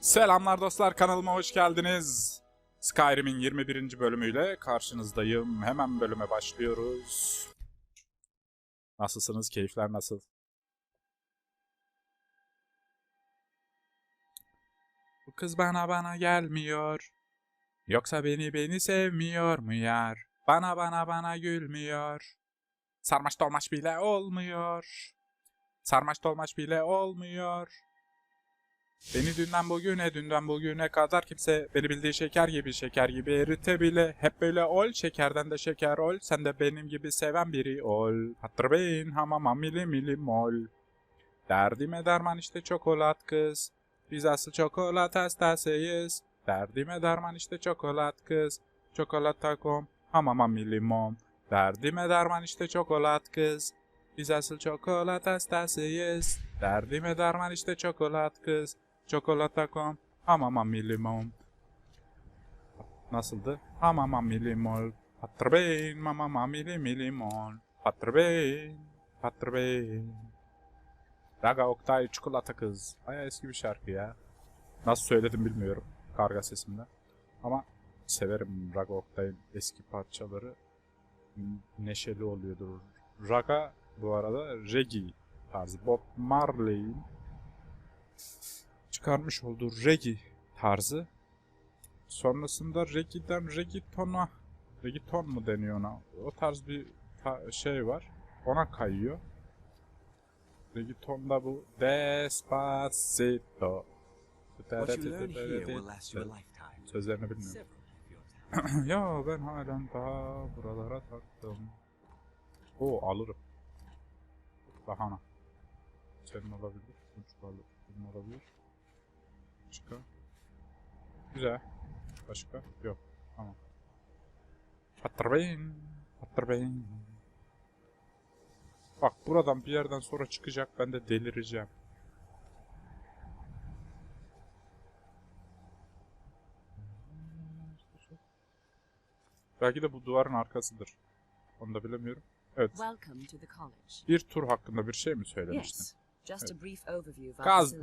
Selamlar dostlar, kanalıma hoş geldiniz. Skyrim'in 21. bölümüyle karşınızdayım. Hemen bölüme başlıyoruz. Nasılsınız? Keyifler nasıl? Bu kız bana gelmiyor. Yoksa beni sevmiyor mu yar? Bana gülmüyor. Sarmaş dolmaş bile olmuyor. Sarmaş dolmaş bile olmuyor. Beni dünden bugüne kadar kimse beni bildiği şeker gibi erite bile. Hep böyle ol, şekerden de şeker ol. Sen de benim gibi seven biri ol. Hatır beyin hamama milim ol. Derdime derman işte çokolat kız. Biz asıl çokolat hastasıyız. Derdime derman işte çokolat kız. Çikolata.com hamama milimom. Derdime derman işte çokolat kız. Biz asıl çokolat hastasıyız. Derdime derman işte çokolat kız. Çikolata.com hamama milimom. Nasıldı? Hamama milimol. Hatır beyin mamama milimol. Hatır beyin. Raga Oktay çikolata kız. Baya eski bir şarkı ya. Nasıl söyledim bilmiyorum karga sesimle. Ama severim Raga Oktay'ın eski parçaları. Neşeli oluyordur. Raga bu arada reggae tarzı. Bob Marley'in çıkarmış olduğu reggae tarzı. Sonrasında reggae'den reggaeton mu deniyor ona? O tarz bir şey var. Ona kayıyor. Reggaeton'da bu Despacito. Sözlerini bilmiyorum. Ya ben halen daha buralara taktım. O alırım. Bahana. Senin olabilir. Senin olabilir. Başka. Güzel. Başka? Yok. Tamam. Hatır beyin. Bak buradan bir yerden sonra çıkacak, ben de delireceğim. Belki de bu duvarın arkasıdır. Onu da bilemiyorum. Evet. Bir tur hakkında bir şey mi söylemiştin? Evet. Kaz,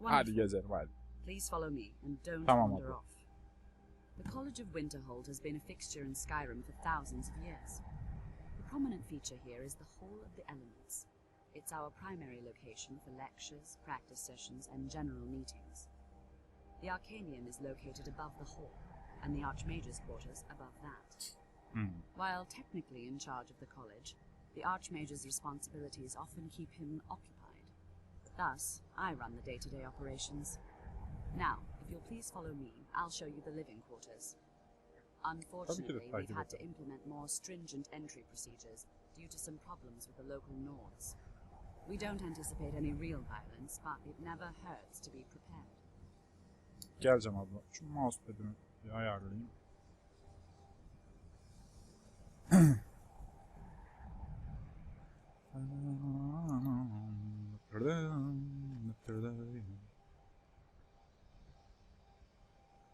hadi gezelim hadi. Tamam abi. The College of Winterhold has been a fixture in Skyrim for thousands of years. The prominent feature here is the Hall of the Elements. It's our primary location for lectures, practice sessions, and general meetings. The Arcanium is located above the hall, and the Archmage's quarters above that. While technically in charge of the college, the Archmage's responsibilities often keep him occupied. Thus, I run the day-to-day operations. Now, if you'll please follow me, I'll show you the living quarters. Unfortunately, we've had to implement more stringent entry procedures due to some problems with the local Nords. We don't anticipate any real violence, but it never hurts to be prepared. Geleceğim abla. Şu mousepad'imi bir ayarlayayım.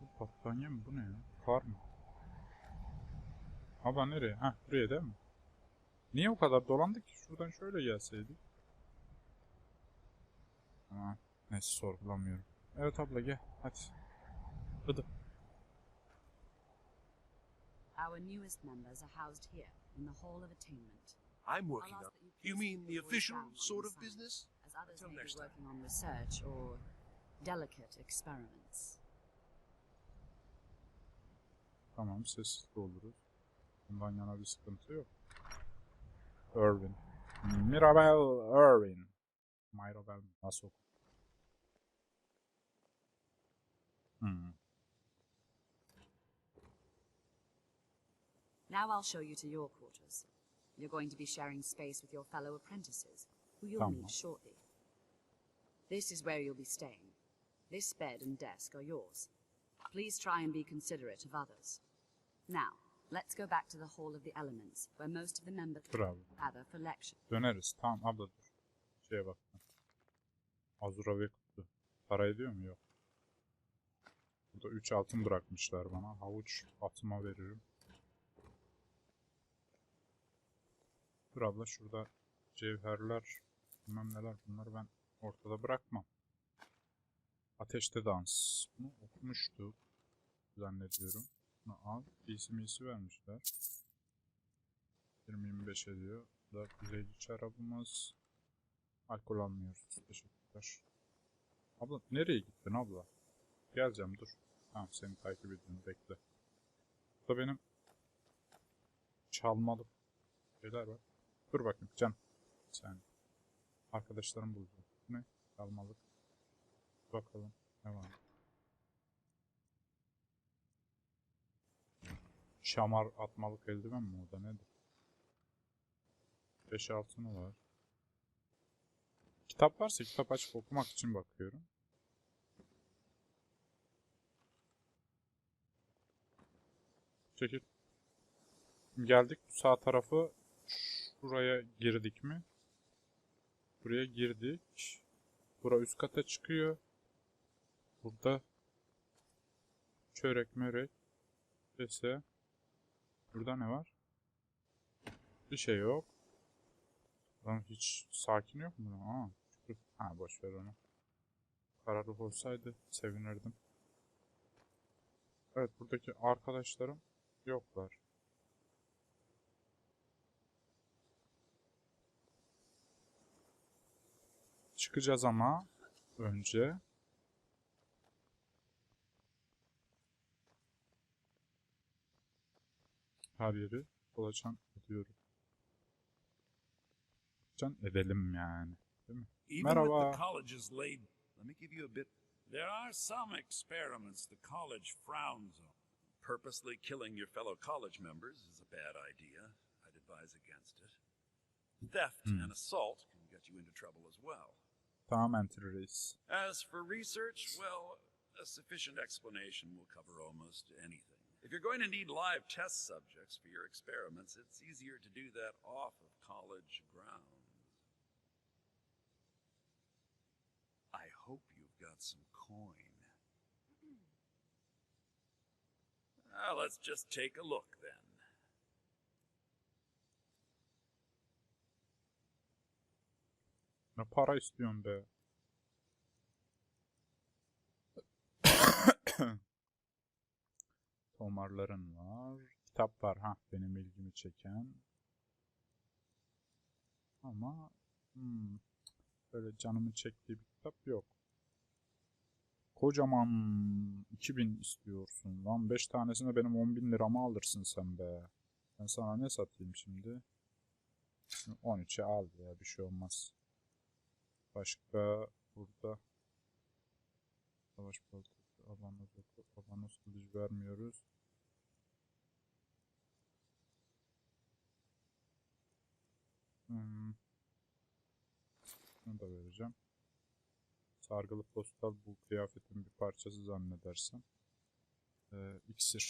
Bu patlanya mı? Bu ne ya? Kar mı? Abla nereye? Heh, buraya değil mi? Niye o kadar dolandık ki? Şuradan şöyle gelseydik. Ama neyse sorgulamıyorum. Evet abla gel. Hadi. Hadi. Our newest members are housed here in the Hall of Attainment. I'm working on. You mean the official sort of business? As others may be working on research or delicate experiments. Tamam, sessiz de oluruz. Bundan yana bir sıkıntı yok. Irwin. Mirabel Irwin. Mirabel nasıl okur? Now I'll show you to your quarters. You're going to be sharing space with your fellow apprentices, who you'll meet shortly. This is where you'll be staying. This bed and desk are yours. Please try and be considerate of others. Now, let's go back to the Hall of the Elements, where most of the members gather for lecture. Döneriz. Tamam abla dur. Şeye bak. Azura ve kutu. Para ediyor mu? Yok. Burada 3 altın bırakmışlar bana. Havuç atıma veririm. Dur abla şurada cevherler, bilmem neler, bunları ben ortada bırakmam. Ateşte dans. Bunu okumuştuk zannediyorum. Bunu al. İyisi vermişler. 20-25 ediyor. Bu da güzelce şarabımız. Alkol almıyoruz. Teşekkürler. Abla nereye gittin abla? Geleceğim dur. Tamam seni takip ediyorum bekle. Burada benim çalmalık şeyler var. Dur bakayım can. Sen. Arkadaşlarım buldu. Ne? Çalmalık. Bakalım ne var. Şamar atmalık eldiven mi o da nedir? 5-6'ını var. Kitap varsa kitap açıp okumak için bakıyorum. Çekil. Geldik sağ tarafı. Şuraya girdik mi? Buraya girdik. Bura üst kata çıkıyor. Burada çörek mörek. Neyse. Burada ne var? Bir şey yok. Lan hiç sakin yok mu? Aa, şükür. Ha boş ver onu. Kararlı olsaydı sevinirdim. Evet buradaki arkadaşlarım yoklar. Çıkacağız ama önce her yeri kolaçan ediyorum. Can edelim yani. Değil mi? Merhaba. Let me give you a bit. There are some experiments the college frowns on. Purposely killing your fellow college members is a bad idea. I'd advise against it. Theft and assault can get you into trouble as well. Tamamen terörist. As for research, well, a sufficient explanation will cover almost anything. If you're going to need live test subjects for your experiments, it's easier to do that off of college grounds. I hope you've got some coin. Let's just take a look then. Ne para istiyorsun be? Tomarların var. Kitap var. Ha benim ilgimi çeken. Ama böyle canımın çektiği bir kitap yok. Kocaman 2000 istiyorsun lan. 5 tanesine benim 10.000 liramı alırsın sen be. Ben sana ne satayım şimdi? 13'e al ya bir şey olmaz. Başka burada savaş baltası, abanos kılıcı vermiyoruz. Bunu da vereceğim. Sargılı postal bu kıyafetin bir parçası zannedersem. İksir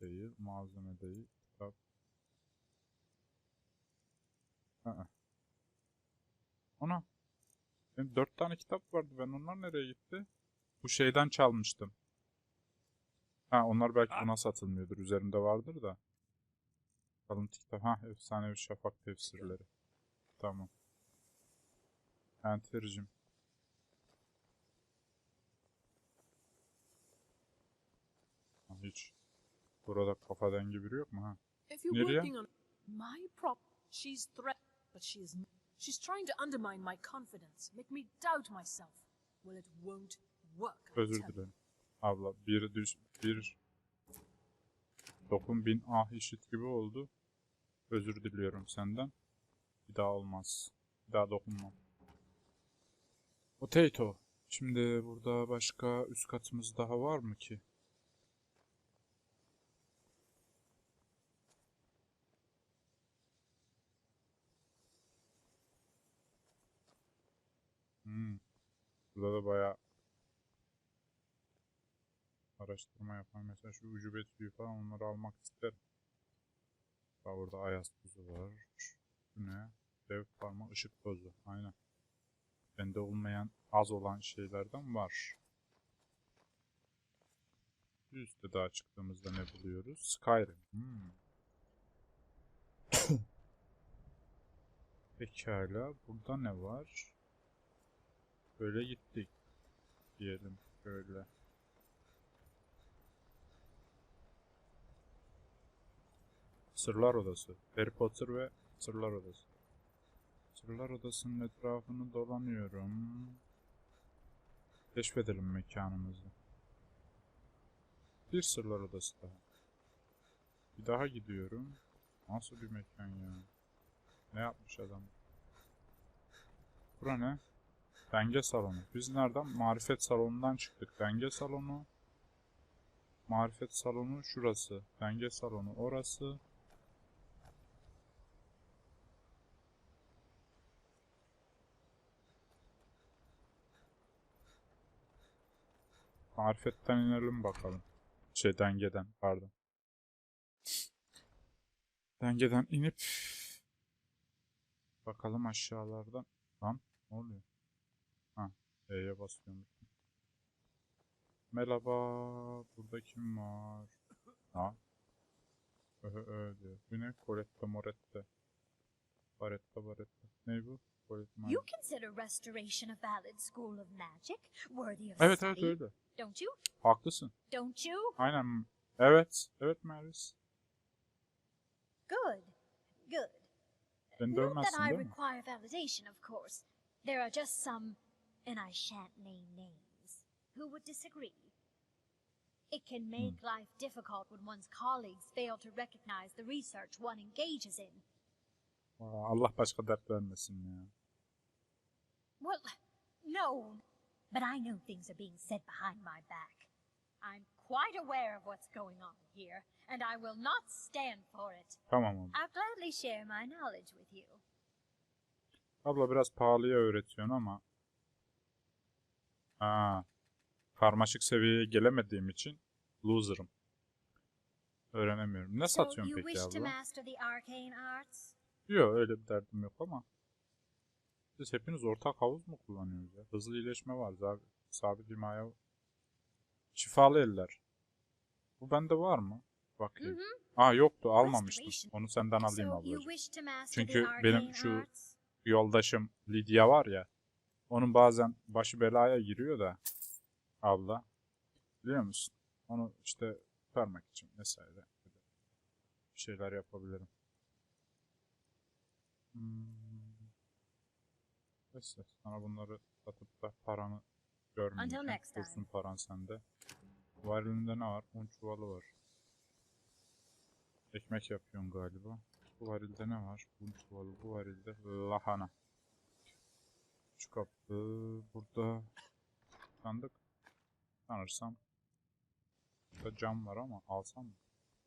değil, malzeme değil, kitap. Ona. Benim 4 tane kitap vardı. Ben onlar nereye gitti? Bu şeyden çalmıştım. Ha onlar belki buna satılmıyordur. Üzerimde vardır da. Kalıntı kitap. Ha efsane bir şafak tefsirleri. Tamam. Enter'cim. Hiç. Burada kafa dengi biri yok mu ha? Nereye? My prop, she's threatened, but she's trying to undermine my confidence, make me doubt myself. Well, it won't work. Özür dilerim. Abla bir dokun bin ah işit gibi oldu. Özür diliyorum senden. Bir daha olmaz. Bir daha dokunmam. Potato. Şimdi burada başka üst katımız daha var mı ki? Burada da bayağı araştırma yapan mesela şu ucube tüyü falan onları almak isterim. Daha burada ayaz tuzu var. Bu ne? Dev parma ışık tozu. Aynen. Bende olmayan az olan şeylerden var. Üstte daha çıktığımızda ne buluyoruz? Skyrim. Pekala. Burada ne var? Böyle gittik. diyelim şöyle. Sırlar Odası. Harry Potter ve Sırlar Odası. Sırlar Odası'nın etrafını dolanıyorum. Keşfedelim mekanımızı. Bir Sırlar Odası daha. Bir daha gidiyorum. Nasıl bir mekan ya? Ne yapmış adam? Bura ne? Denge salonu. Biz nereden? Marifet salonundan çıktık. Denge salonu. Marifet salonu şurası. Denge salonu orası. Marifetten inelim bakalım. Dengeden pardon. Dengeden inip bakalım aşağılardan. Lan ne oluyor? Ha, E'ye basıyorum. Merhaba, burada kim var? Ha? Diyor. Bu ne? Colette Morette. Baretta. Ne bu? You consider restoration a valid school of magic, worthy of Evet study, öyle. don't you? Haklısın. Don't you? Aynen. Evet. Evet Maris. Good. Beni Not dövmezsin that I değil mi? require validation, of course. There are just some, and I shan't name names, who would disagree. It can make life difficult when one's colleagues fail to recognize the research one engages in. Allah başka dert vermesin ya. Well, no, but I know things are being said behind my back. I'm quite aware of what's going on here, and I will not stand for it. Tamam abla. I'll gladly share my knowledge with you. Abla biraz pahalıya öğretiyorsun ama. Karmaşık seviyeye gelemediğim için loser'ım. Öğrenemiyorum. Ne So satıyorsun you peki wish to abla? master the arcane arts? Yok öyle bir derdim yok ama. Siz hepiniz ortak havuz mu kullanıyorsunuz ya? Hızlı iyileşme var. Sabit himaye. Şifalı eller. Bu bende var mı? Bakayım. Yoktu almamıştım. Onu senden alayım So you ablacığım. wish to master the Çünkü arcane benim şu arts? yoldaşım Lidya var ya. Onun bazen başı belaya giriyor da. Abla. Biliyor musun? Onu işte kurtarmak için vesaire. Bir şeyler yapabilirim. Neyse sana bunları satıp da paranı görmeyeceğim. Until next time. Dursun paran sende. Varilinde ne var? Un çuvalı var. Ekmek yapıyorsun galiba. Bu varilde ne var? Un çuvalı. Bu varilde lahana. Şu kapı burada. Sandık. Sanırsam. Burada cam var ama alsam mı?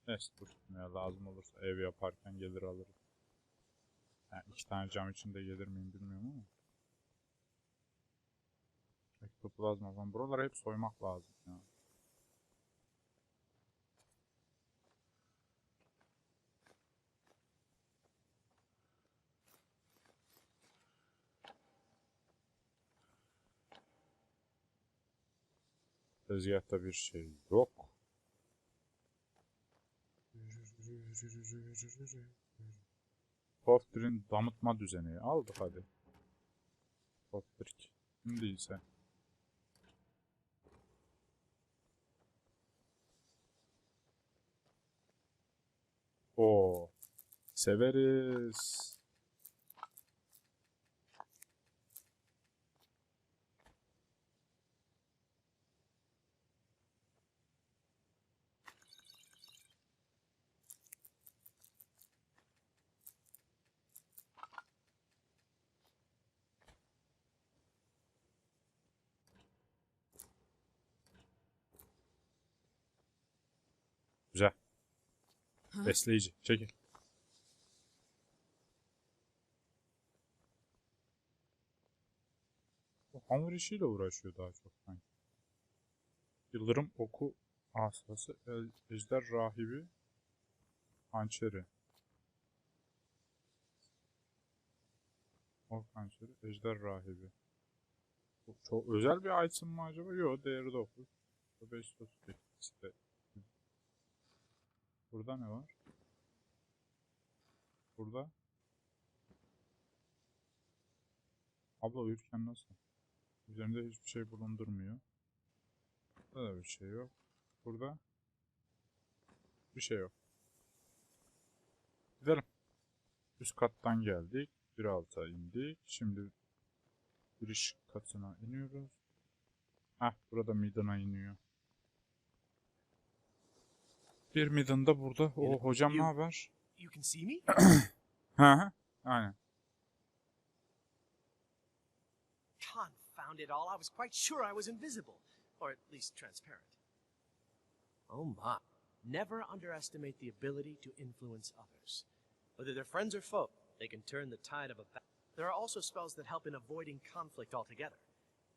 Neyse dursun ya lazım olursa ev yaparken gelir alırım. Yani 2 tane cam içinde gelir miyim bilmiyorum ama. Ektoplazma falan. Buraları hep soymak lazım ya. Tezgahta bir şey yok. Software'in damıtma düzeni. Aldık hadi. Software. Şimdi ise. Oo. Severiz. Güzel. Besleyici. Çekil. O hamur işiyle uğraşıyor daha çok sanki. Yıldırım oku asası, ejder rahibi, hançeri. Ok hançeri, ejder rahibi. Bu çok özel bir item mı acaba? Yok, değeri 9. 538 işte. Burada ne var? Burada. Abla uyurken nasıl? Üzerinde hiçbir şey bulundurmuyor. Burada da bir şey yok. Burada bir şey yok. Gidelim. Üst kattan geldik. Bir alta indik. Şimdi giriş katına iniyoruz. Heh, burada Midden'a iniyor. Bir Midden da burada. O hocam ne haber? You can see me? Hı hı. Aynen. Confound it all, I was quite sure I was invisible. Or at least transparent. Oh my. Never underestimate the ability to influence others. Whether they're friends or foe, they can turn the tide of a battle. There are also spells that help in avoiding conflict altogether.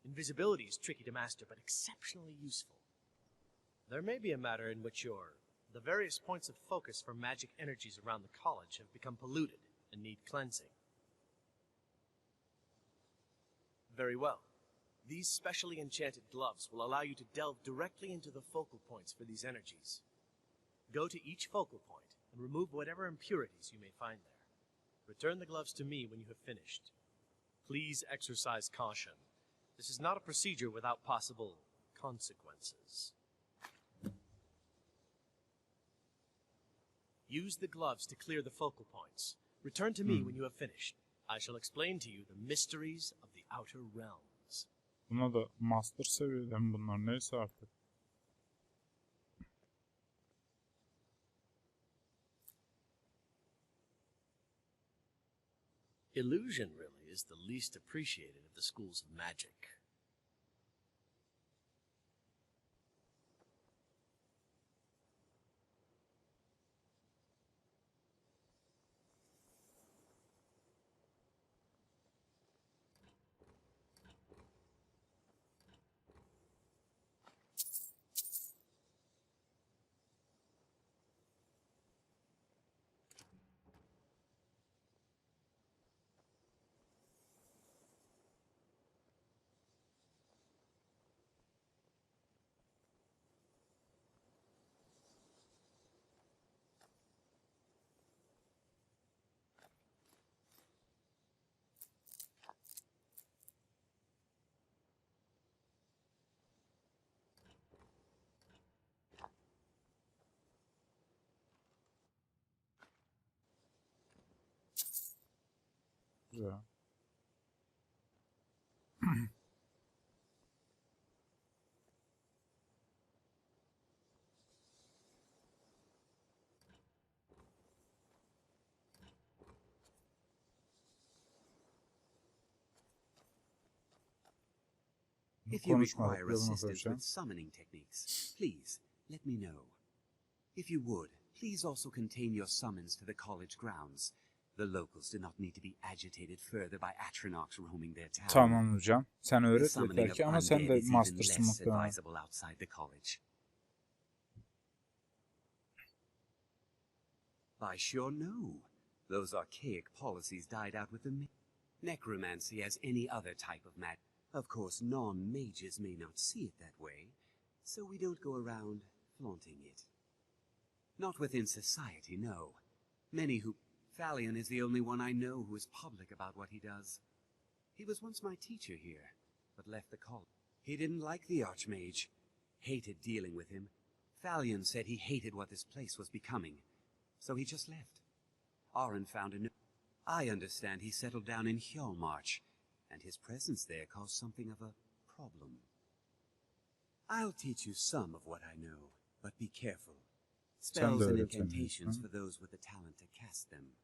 Invisibility is tricky to master, but exceptionally useful. There may be a matter in which the various points of focus for magic energies around the college have become polluted and need cleansing. Very well. These specially enchanted gloves will allow you to delve directly into the focal points for these energies. Go to each focal point and remove whatever impurities you may find there. Return the gloves to me when you have finished. Please exercise caution. This is not a procedure without possible consequences. Use the gloves to clear the focal points. Return to me when you have finished. I shall explain to you the mysteries of the outer realms. Buna da master seviyeden bunlar neyse artık. Illusion really is the least appreciated of the schools of magic. Güzel. If you require assistance with summoning techniques, please let me know. If you would, please also contain your summons to the college grounds. The locals do not need to be agitated further by Atronachs roaming their town. Tamam hocam. Sen The öğret summoning yeter of ki ama sen undead de is even mastersın less muhtemelen. advisable outside the college. By sure no. Those archaic policies died out with the necromancy as any other type of magic. Of course, non-mages may not see it that way, so we don't go around flaunting it. Not within society, no. Many who... Thalion is the only one I know who is public about what he does. He was once my teacher here, but left the college. He didn't like the Archmage, hated dealing with him. Thalion said he hated what this place was becoming, so he just left. Aron found a new... I understand he settled down in Hjalmarch, and his presence there caused something of a problem. I'll teach you some of what I know, but be careful. Spells and incantations for those with the talent to cast them.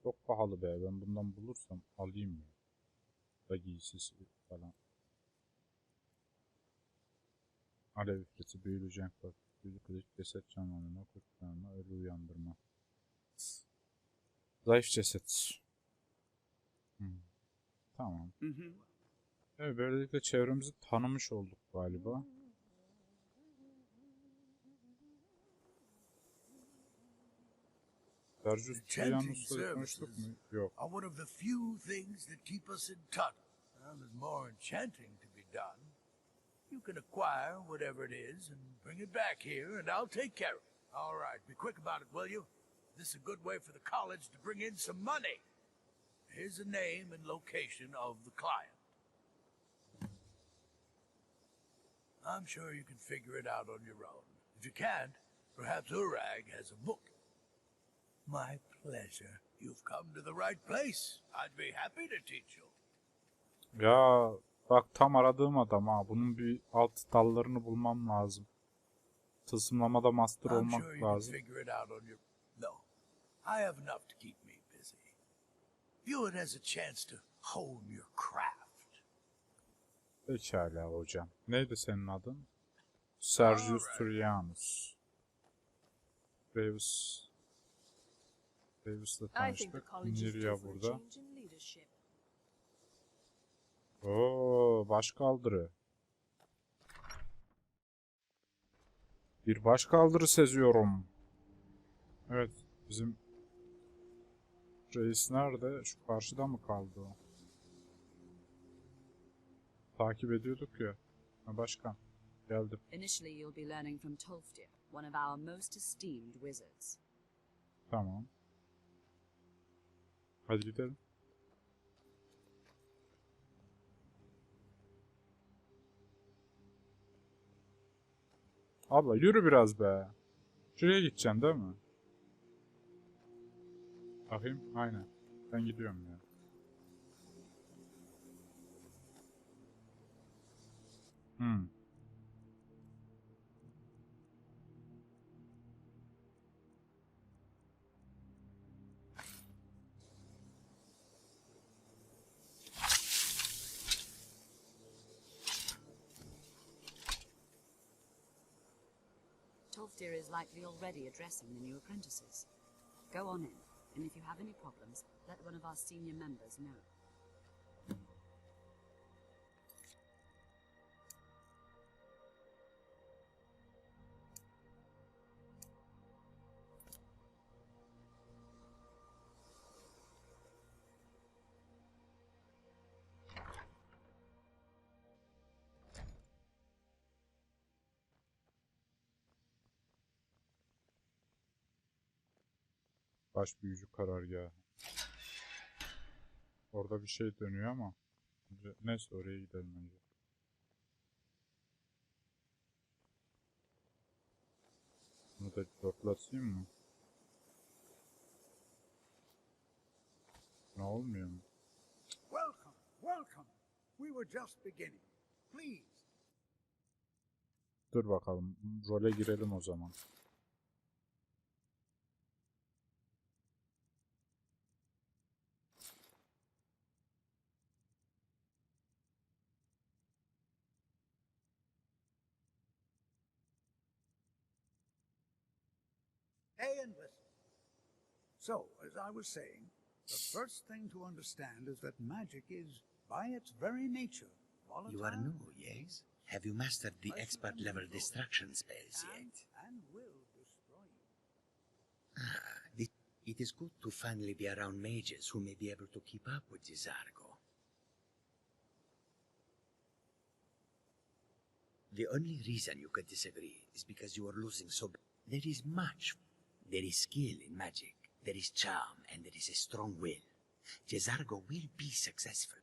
Çok pahalı be. Ben bundan bulursam alayım ya. Da giysisi falan. Alev ifriti, büyülü cenk var. Büyülü kılıç, ceset canlanma, kurtarma, ölü uyandırma. Zayıf ceset. Tamam. Evet, böylelikle çevremizi tanımış olduk galiba. Enchanting services are one of the few things that keep us in touch. Well, there's more enchanting to be done. You can acquire whatever it is and bring it back here, and I'll take care of it. All right, be quick about it, will you? This is a good way for the college to bring in some money. Here's the name and location of the client. I'm sure you can figure it out on your own. If you can't, perhaps Urag has a book. My pleasure. You've come to the right place. I'd be happy to teach you. Ya bak tam aradığım adam ha. Bunun bir alt dallarını bulmam lazım. Tılsımlamada master I'm olmak sure you can lazım. figure it out on your... No, I have enough to keep me busy. View it as a chance to hone your craft. Pekala hocam. Neydi senin adın? Sergius Turianus. Reus'la I think the tanıştık. college is due Nirya for a burada. change in leadership. Oo, başkaldırı. Bir başkaldırı seziyorum. Evet, bizim reis nerede? Şu karşıda mı kaldı o? Takip ediyorduk ya. Ha, başkan, geldim. Initially, you'll be learning from Tolfdir, one of our most esteemed wizards. Tamam. Hadi gidelim. Abla yürü biraz be. Şuraya gideceksin değil mi? Bakayım. Aynen. Ben gidiyorum ya. Tolfdir is likely already addressing the new apprentices. Go on in, and if you have any problems, let one of our senior members know. Baş büyücü karargahı. Orada bir şey dönüyor ama. Neyse oraya gidelim önce. Bunu da dörtlatayım mı? Ne olmuyor mu? Welcome, welcome. We were just beginning. Please. Dur bakalım. Role girelim o zaman. Hey, and listen. So, as I was saying, the first thing to understand is that magic is, by its very nature, volatile. You are new, yes? Have you mastered the expert-level distraction spells yet? And will destroy you. It is good to finally be around mages who may be able to keep up with Jyrik. The only reason you could disagree is because you are losing so... There is much. There is skill in magic, there is charm, and there is a strong will. Jyrik will be successful.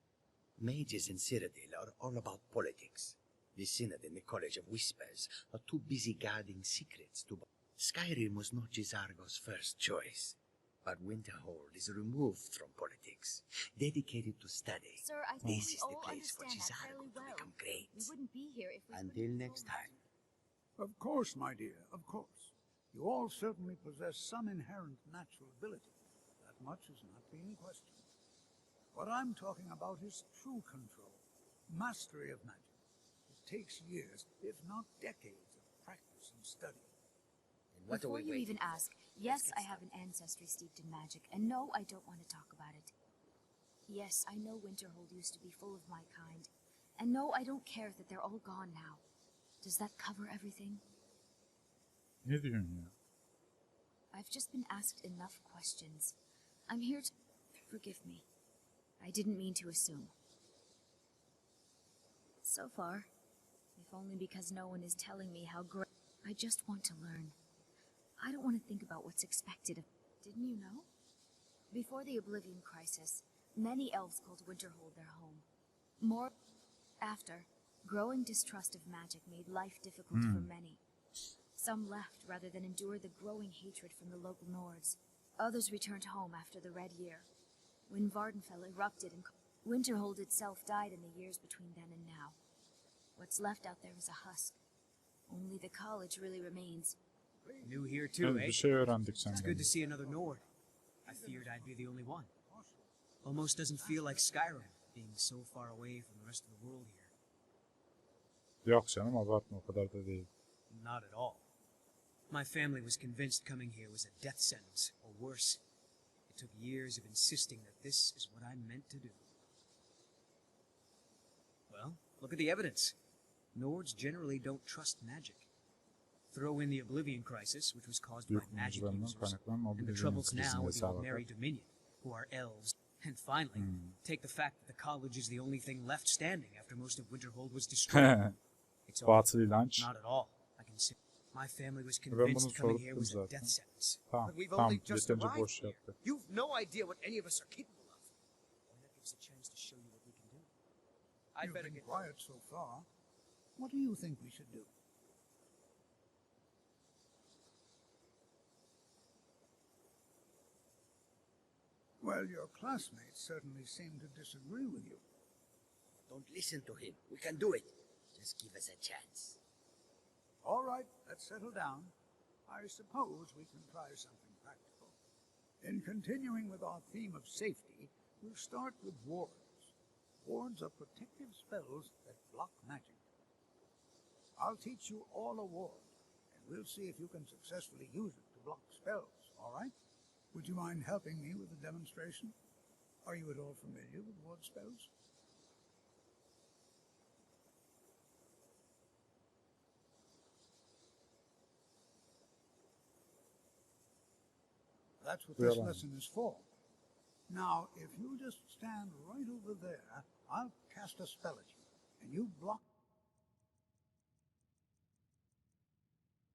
Mages in Cyrodiil are all about politics. The Synod and the College of Whispers are too busy guarding secrets to... Skyrim was not Jyrik's first choice, but Winterhold is removed from politics, dedicated to study. Sir, I think This we is the all place for understand that Jyrik fairly to well. become great. We wouldn't be here if we Until couldn't next control time. Of course, my dear, of course. You all certainly possess some inherent natural ability. That much is not being questioned. What I'm talking about is true control, mastery of magic. It takes years, if not decades, of practice and study. And what Before are we you waiting even for? ask, yes, get I have an ancestry steeped in magic, and no, I don't want to talk about it. Yes, I know Winterhold used to be full of my kind, and no, I don't care that they're all gone now. Does that cover everything? Ne diyorsun ya? I've just been asked enough questions. I'm here to... Forgive me. I didn't mean to assume. So far, if only because no one is telling me how great... I just want to learn. I don't want to think about what's expected of... Didn't you know? Before the Oblivion Crisis, many elves called Winterhold their home. More after, growing distrust of magic made life difficult for many. Some left rather than endure the growing hatred from the local Nords. Others returned home after the Red Year, when Vardenfell erupted and Winterhold itself died in the years between then and now. What's left out there is a husk. Only the college really remains. New here too, Evet, eh? bir şey öğrendik It's senden. good to see another Nord. I feared I'd be the only one. Almost doesn't feel like Skyrim, being so far away from the rest of the world here. Yok canım, abartma, o kadar da değil. Not at all. My family was convinced coming here was a death sentence, or worse. It took years of insisting that this is what I'm meant to do. Well, look at the evidence. Nords generally don't trust magic. Throw in the Oblivion Crisis, which was caused by Büyük magic muzlarından users, kaynaklanan and the Oblivion troubles now krizinin with the hesaba Ordinary kat. Dominion, who are elves. And finally, take the fact that the college is the only thing left standing after most of Winterhold was destroyed. It's all Batıl inanç. not at all. I can say my family was Ben bunu convinced coming here sordum was a zaten. death sentence. Tamam, But we've tamam, only just yeterince arrived boş here. yaptı. You've no idea what any of us are capable of. And that gives a chance to show you what we can do. I'd You've better been get quiet so far. What do you think we should do? Well, your classmates certainly seem to disagree with you. Don't listen to him. We can do it. Just give us a chance. All right, let's settle down. I suppose we can try something practical. In continuing with our theme of safety, we'll start with wards. Wards are protective spells that block magic. I'll teach you all a ward, and we'll see if you can successfully use it to block spells, all right? Would you mind helping me with the demonstration? Are you at all familiar with ward spells? That's what this lesson is for. Now, if you just stand right over there, I'll cast a spell at you, and you block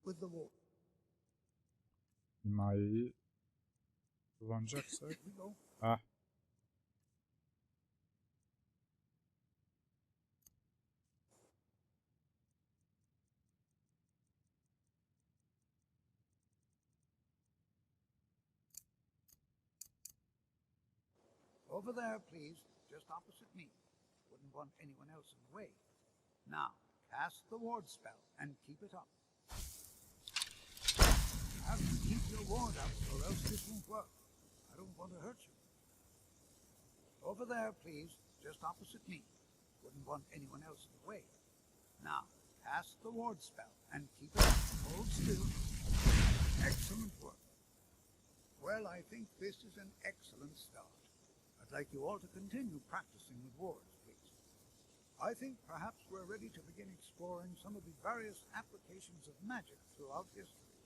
with the ward. Himayeyi kullanacaksak. Here we go. Ah. Over there, please, just opposite me. Wouldn't want anyone else in the way. Now, cast the ward spell and keep it up. You have to keep your ward up, or else this won't work. I don't want to hurt you. Over there, please, just opposite me. Wouldn't want anyone else in the way. Now, cast the ward spell and keep it up. Hold still. Excellent work. Well, I think this is an excellent start. I'd like you all to continue practicing with wards, please. I think perhaps we're ready to begin exploring some of the various applications of magic throughout history.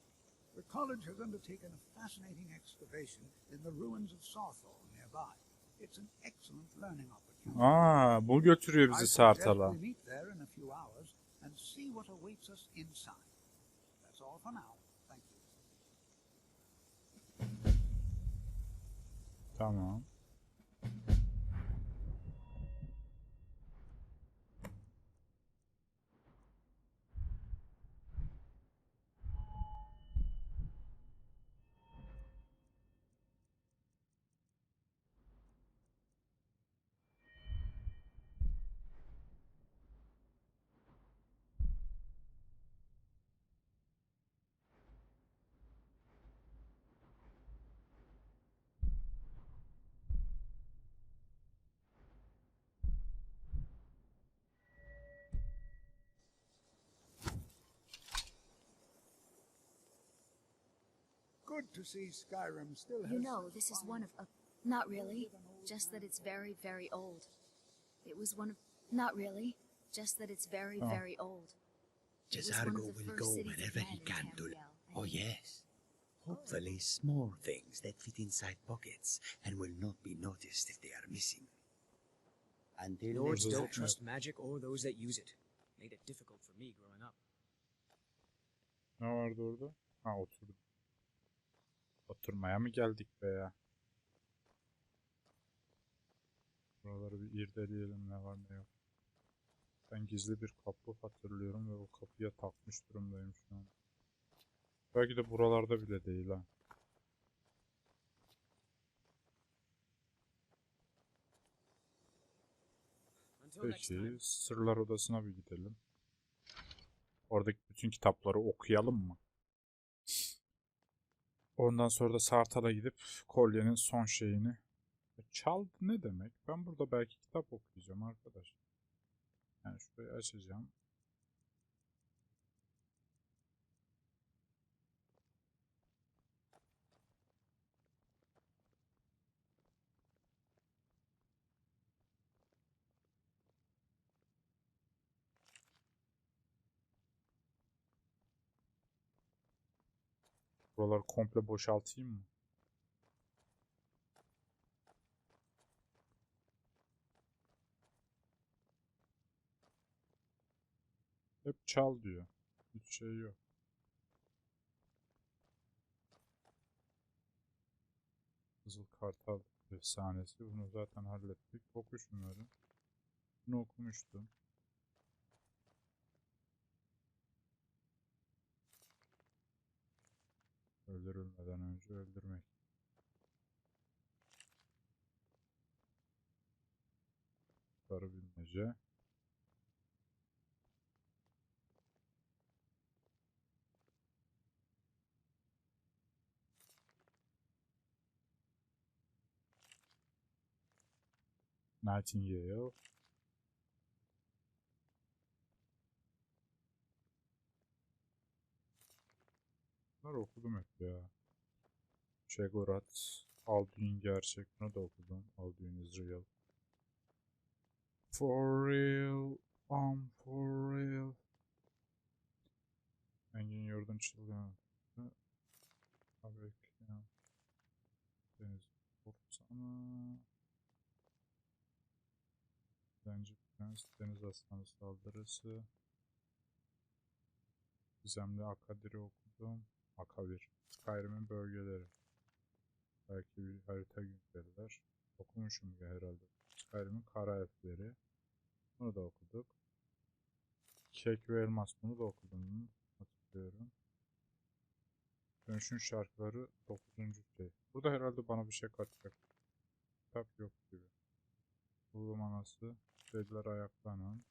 The college has undertaken a fascinating excavation in the ruins of Sarthal nearby. It's an excellent learning opportunity. Aa, bu götürüyor I bizi suggest Sartal'a. we meet there in a few hours and see what awaits us inside. That's all for now. Thank you. Tamam. Good to see Skyrim still has... You know, this is one of a... Not really. Just that it's very, very old. It was one of... Not really. Just that it's very, very old. Jazargo will go wherever he can to... Oh, yes. Hopefully small things that fit inside pockets and will not be noticed if they are missing. Until Nords next don't time. trust magic or those that use it. Made it difficult for me growing up. Ne vardı orada? Ha, oturdum. oturmaya mı geldik be ya? Buraları bir irdeleyelim, ne var ne yok. Ben gizli bir kapı hatırlıyorum ve o kapıya takmış durumdayım şu an. Belki de buralarda bile değil ha. Peki, sırlar odasına bir gidelim. Oradaki bütün kitapları okuyalım mı? Ondan sonra da Sartal'a gidip kolyenin son şeyini... Çal ne demek? Ben burada belki kitap okuyacağım arkadaş. Yani şurayı açacağım. Buraları komple boşaltayım mı? Hep çal diyor. Hiç şey yok. Kızıl Kartal efsanesi. Bunu zaten hallettik. Oku şunları. Bunu okumuştum. Öldürülmeden önce öldürmek. Sarı bilmece. Nightingale. Bunları okudum hep ya. Şegorat. Alduin gerçek. Bunu da okudum. Alduin is real. For real. For real. Engin Yurdun çılgın. Bekleyen. Deniz Korsanı. Zenci Prens. Deniz Aslanı saldırısı. Gizemli Akadir'i okudum. Akavir. Skyrim'in bölgeleri. Belki bir harita günceller. Okumuşum ya herhalde. Skyrim'in kara elfleri. Bunu da okuduk. Kek ve Elmas, bunu da okudum. Hatırlıyorum. Dönüşün şarkıları 9. şey. Burada herhalde bana bir şey katacak. Kitap yok gibi. Bulu manası. Dediler ayaklanan.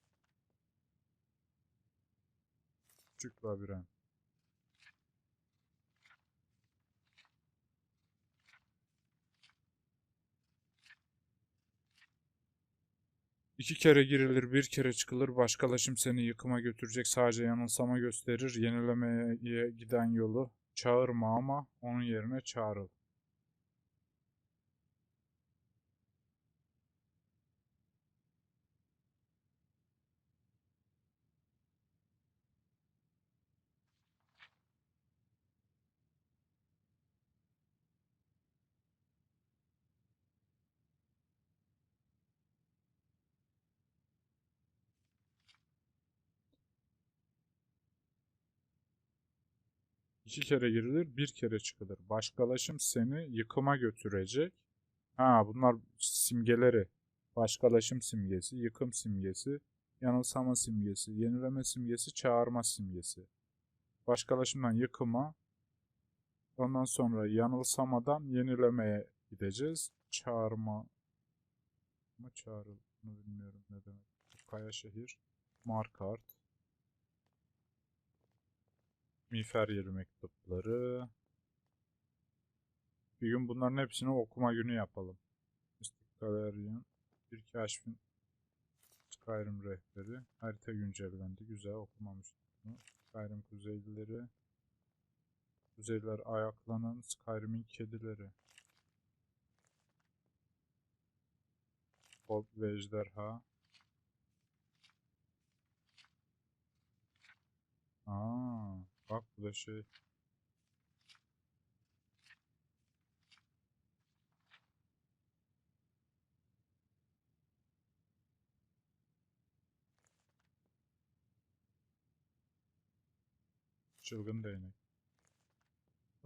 Küçük labirent. İki kere girilir, bir kere çıkılır. Başkalaşım seni yıkıma götürecek, sadece yanılsama gösterir. Yenilemeye giden yolu çağırma ama onun yerine çağrıl. İki kere girilir, bir kere çıkılır. Başkalaşım seni yıkıma götürecek. Ha, bunlar simgeleri. Başkalaşım simgesi, yıkım simgesi, yanılsama simgesi, yenileme simgesi, çağırma simgesi. Başkalaşımdan yıkıma, ondan sonra yanılsamadan yenilemeye gideceğiz. Çağırma mı çağrıl mı bilmiyorum ne demek. Kaya şehir, Markart, Miğfer yeri mektupları. Bir gün bunların hepsini okuma günü yapalım. Mystic Galerion, bir keşfin Skyrim rehberi. Harita güncellendi. Güzel, okumamıştık bunu. Skyrim kuzeylileri. Kuzeyliler ayaklanan Skyrim'in kedileri. Kod ve ejderha. Aa, bak bu da şey. Çılgın değnek.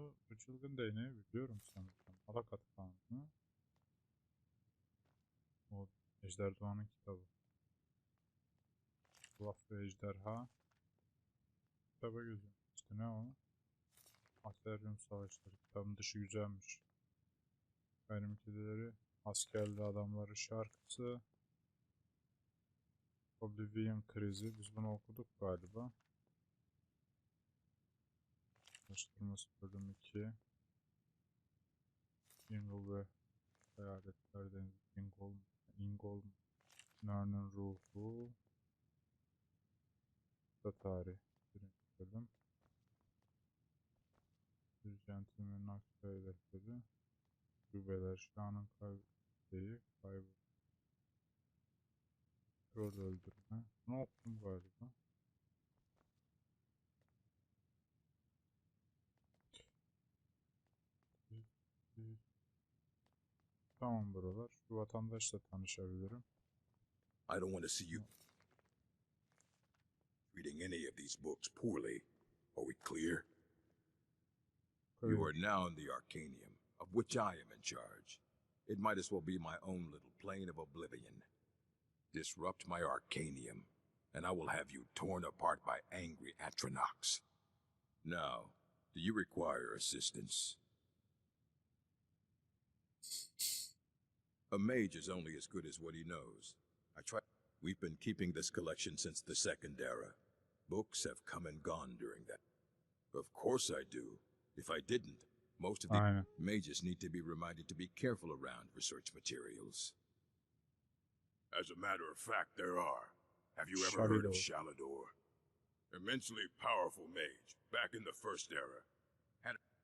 Bu çılgın değneği biliyorum sanırım. Alakat Kanunu. O Ejder Doğan'ın kitabı. Kulak ve Ejderha. Kitaba gözüm. İşte ne o? Aseryum Savaşları. Kitabın dışı güzelmiş. Skyrim kedileri. Askerli adamları şarkısı. Oblivion krizi. Biz bunu okuduk galiba. Araştırması bölüm 2. Ingol ve Hayaletler Denizi. Ingol. Nar'ın ruhu. Da tarih. Birinci bölüm. Bir gentleman'ın aksi hedefleri. Gübeler. Şah'ın kaybı. Rol öldürme. Ne okudum galiba. Tamam buralar. Şu vatandaşla tanışabilirim. I don't want to see you reading any of these books poorly. Are we clear? You are now in the Arcanium, of which I am in charge. It might as well be my own little plane of oblivion. Disrupt my Arcanium, and I will have you torn apart by angry Atronachs. Now, do you require assistance? A mage is only as good as what he knows. We've been keeping this collection since the Second Era. Books have come and gone during that. Of course I do. If I didn't, most of the mages need to be reminded to be careful around research materials. As a matter of fact, there are. Have you ever heard of Shalador? Immensely powerful mage, back in the First Era.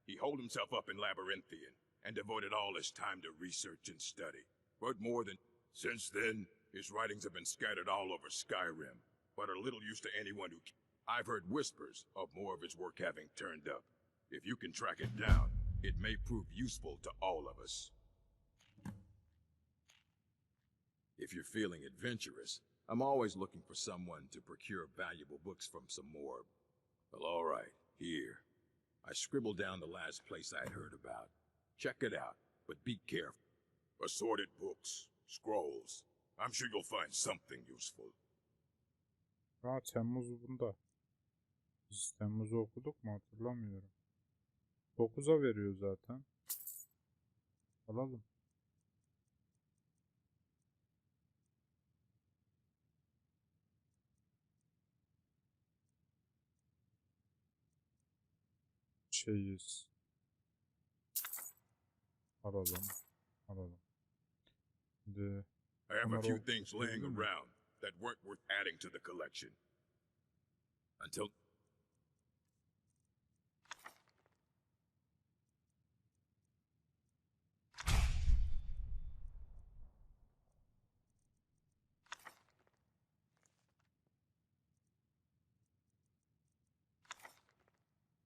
He holed himself up in Labyrinthian, and devoted all his time to research and study. But more than... Since then, his writings have been scattered all over Skyrim, but are little use to anyone who... I've heard whispers of more of his work having turned up. If you can track it down, it may prove useful to all of us. If you're feeling adventurous, I'm always looking for someone to procure valuable books from some more. Well, all right, here. I scribbled down the last place I'd heard about. Check it out, but be careful. Assorted books, scrolls. I'm sure you'll find something useful. Ha, Temmuz bunda. Biz Temmuz'u okuduk mu hatırlamıyorum. 9'a veriyor zaten. Alalım. Şeyiz. Alalım. Alalım. Şimdi I have a few things laying around that weren't worth adding to the collection. Until...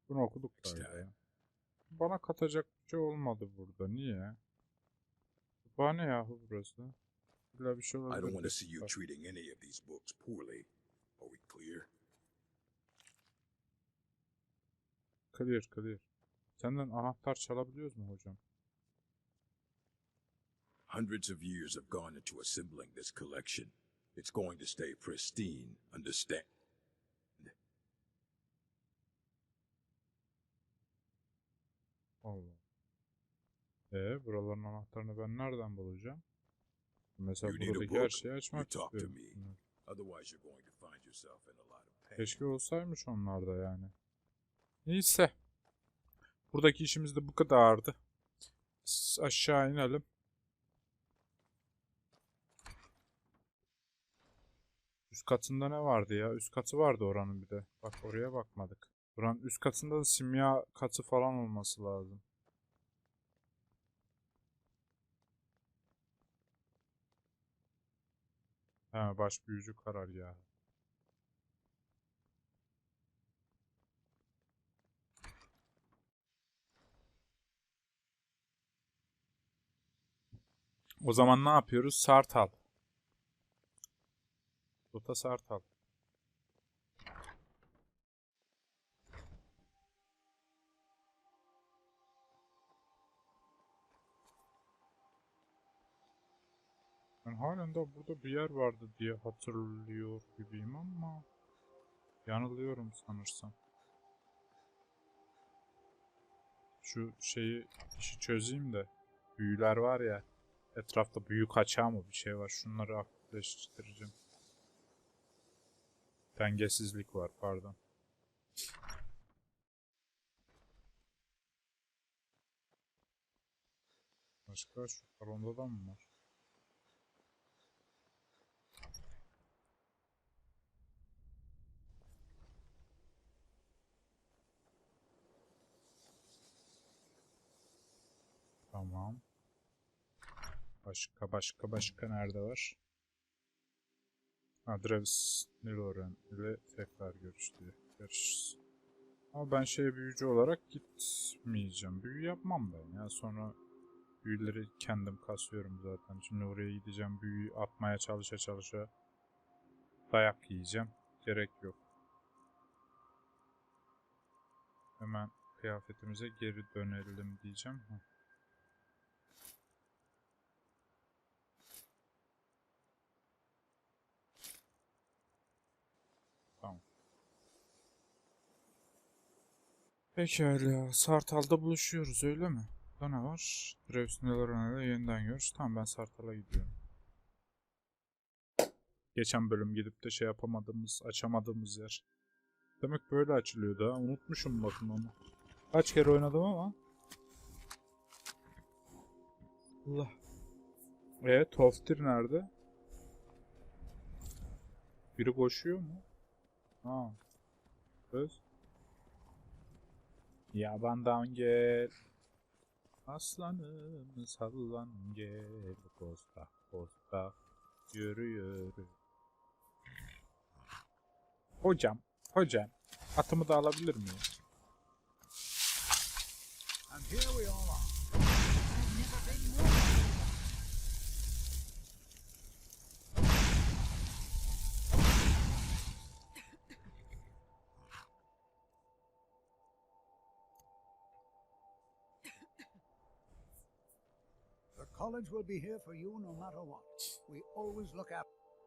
bunu okuduk galiba ya. Bana katacak bir şey olmadı burada. Niye? Bana yahu burası. Bir şey olabilir. I don't want to see you treating any of these books poorly. Are we clear? Clear, clear. Senden anahtar çalabiliyoruz mu hocam? Hundreds of years have gone into assembling this collection. It's going to stay pristine, understand? Allah. Buraların anahtarını ben nereden bulacağım? Mesela buradaki her şeyi açmak istiyorum. Keşke olsaymış onlarda yani. Neyse. Buradaki işimiz de bu kadardı. Aşağı inelim. Üst katında ne vardı ya? Üst katı vardı oranın bir de. Bak oraya bakmadık. Buranın üst katında da simya katı falan olması lazım. He, baş büyücü karargahı. O zaman ne yapıyoruz? Sartal. Rota Sartal. Ben halen de burada bir yer vardı diye hatırlıyor gibiyim ama yanılıyorum sanırsam. Şu işi çözeyim de. Büyüler var ya. Etrafta büyü kaçağı mı bir şey var. Şunları aktifleştireceğim. Dengesizlik var, pardon. Başka şu salonda da mı var? Tamam. Başka nerede var? Adres Niloren ile tekrar görüş diye. Görüşürüz. Ama ben büyücü olarak gitmeyeceğim. Büyü yapmam ben ya. Sonra büyüleri kendim kasıyorum zaten. Şimdi oraya gideceğim. Büyüyü atmaya çalışa dayak yiyeceğim. Gerek yok. Hemen kıyafetimize geri dönelim diyeceğim. Tamam. Pekala. Sartal'da buluşuyoruz öyle mi? Burada ne var? Drevs'nelerine yeniden görüş. Tamam, ben Sartal'a gidiyorum. Geçen bölüm gidip de açamadığımız yer. Demek böyle açılıyordu ha. Unutmuşum bakın onu. Kaç kere oynadım ama. Allah. Toftir nerede? Biri koşuyor mu? Ha. Kız. Yabandan gel. Aslanım sallan gel. Posta posta. Yürü. Hocam. Atımı da alabilir miyim? And here we all are. The college will be here for you no matter what. We always look at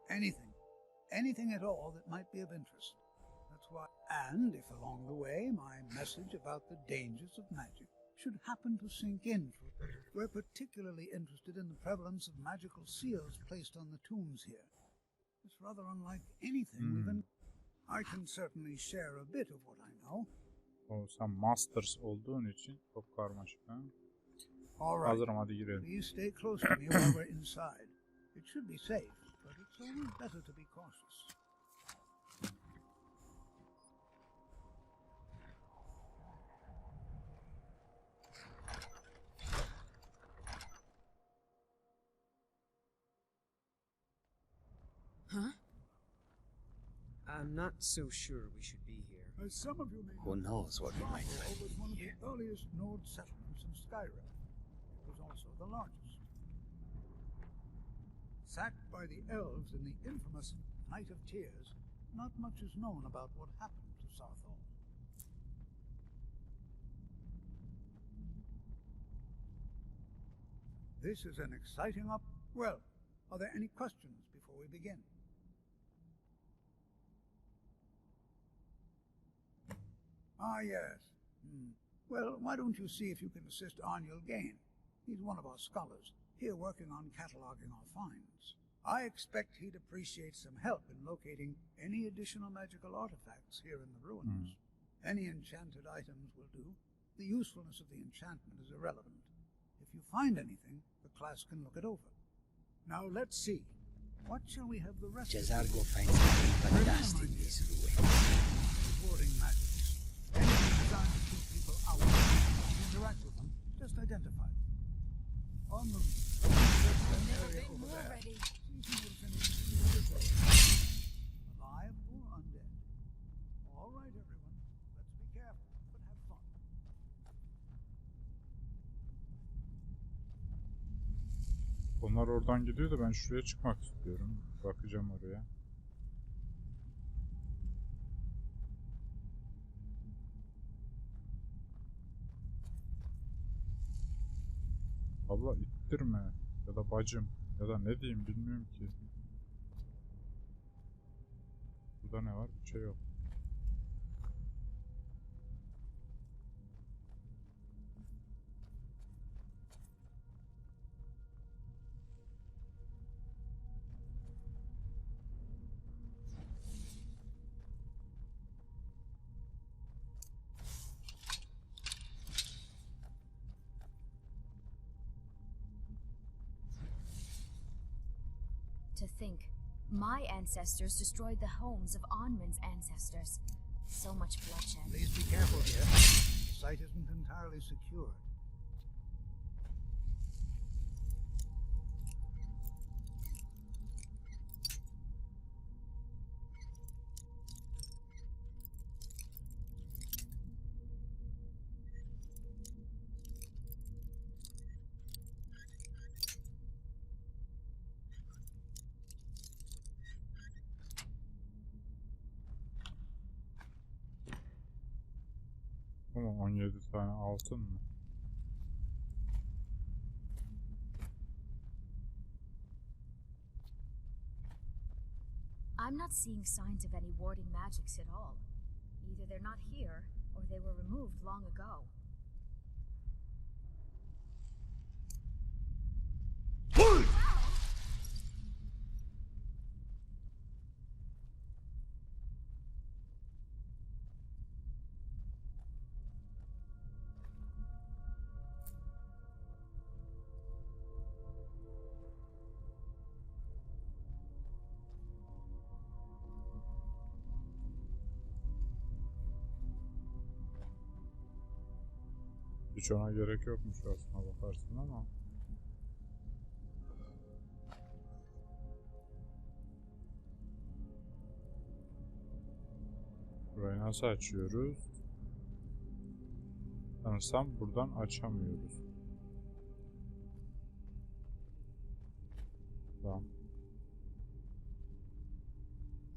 anything at all that might be of interest. That's why. And if along the way my message about the dangers of magic should happen to sink in, we're particularly interested in the prevalence of magical seals placed on the tombs here. It's rather unlike anything we've been. I can certainly share a bit of what I know. Sen masters olduğun için çok karmaşık ha. All right. Hazırım, hadi girelim. Please stay close to me while we're inside. It should be safe, but it's always better to be cautious. Huh? I'm not so sure we should be here. As some of you may Who knows what we might It was one of find the earliest node settlements in Skyrim. It was also the largest. Sacked by the elves in the infamous Night of Tears, not much is known about what happened to Sarthal. This is an exciting Well, are there any questions before we begin? Ah, yes. Well, why don't you see if you can assist Arniel Gain? He's one of our scholars, here working on cataloging our finds. I expect he'd appreciate some help in locating any additional magical artifacts here in the ruins. Any enchanted items will do. The usefulness of the enchantment is irrelevant. If you find anything, the class can look it over. Now let's see. What shall we have the rest of Jazargo finds nothing but dust in these ruins. Warding magics. Anything designed to keep people out. Interact with them, just identify them. On the area over there. Alive or undead. All right, everyone. Let's be careful, but have fun. Onlar oradan gidiyor da ben şuraya çıkmak istiyorum. Bakacağım oraya. Abla ittirme ya da bacım. Ya da ne diyeyim bilmiyorum ki. Burada ne var? Bir şey yok. To think, my ancestors destroyed the homes of Onryn's ancestors. So much bloodshed. Please be careful here. The site isn't entirely secured. Ama 17 tane altın mı? I'm not seeing signs of any warding magics at all. Either they're not here, or they were removed long ago. Hiç ona gerek yokmuş aslına bakarsın ama. Burayı nasıl açıyoruz? Sanırsam buradan açamıyoruz. Tamam.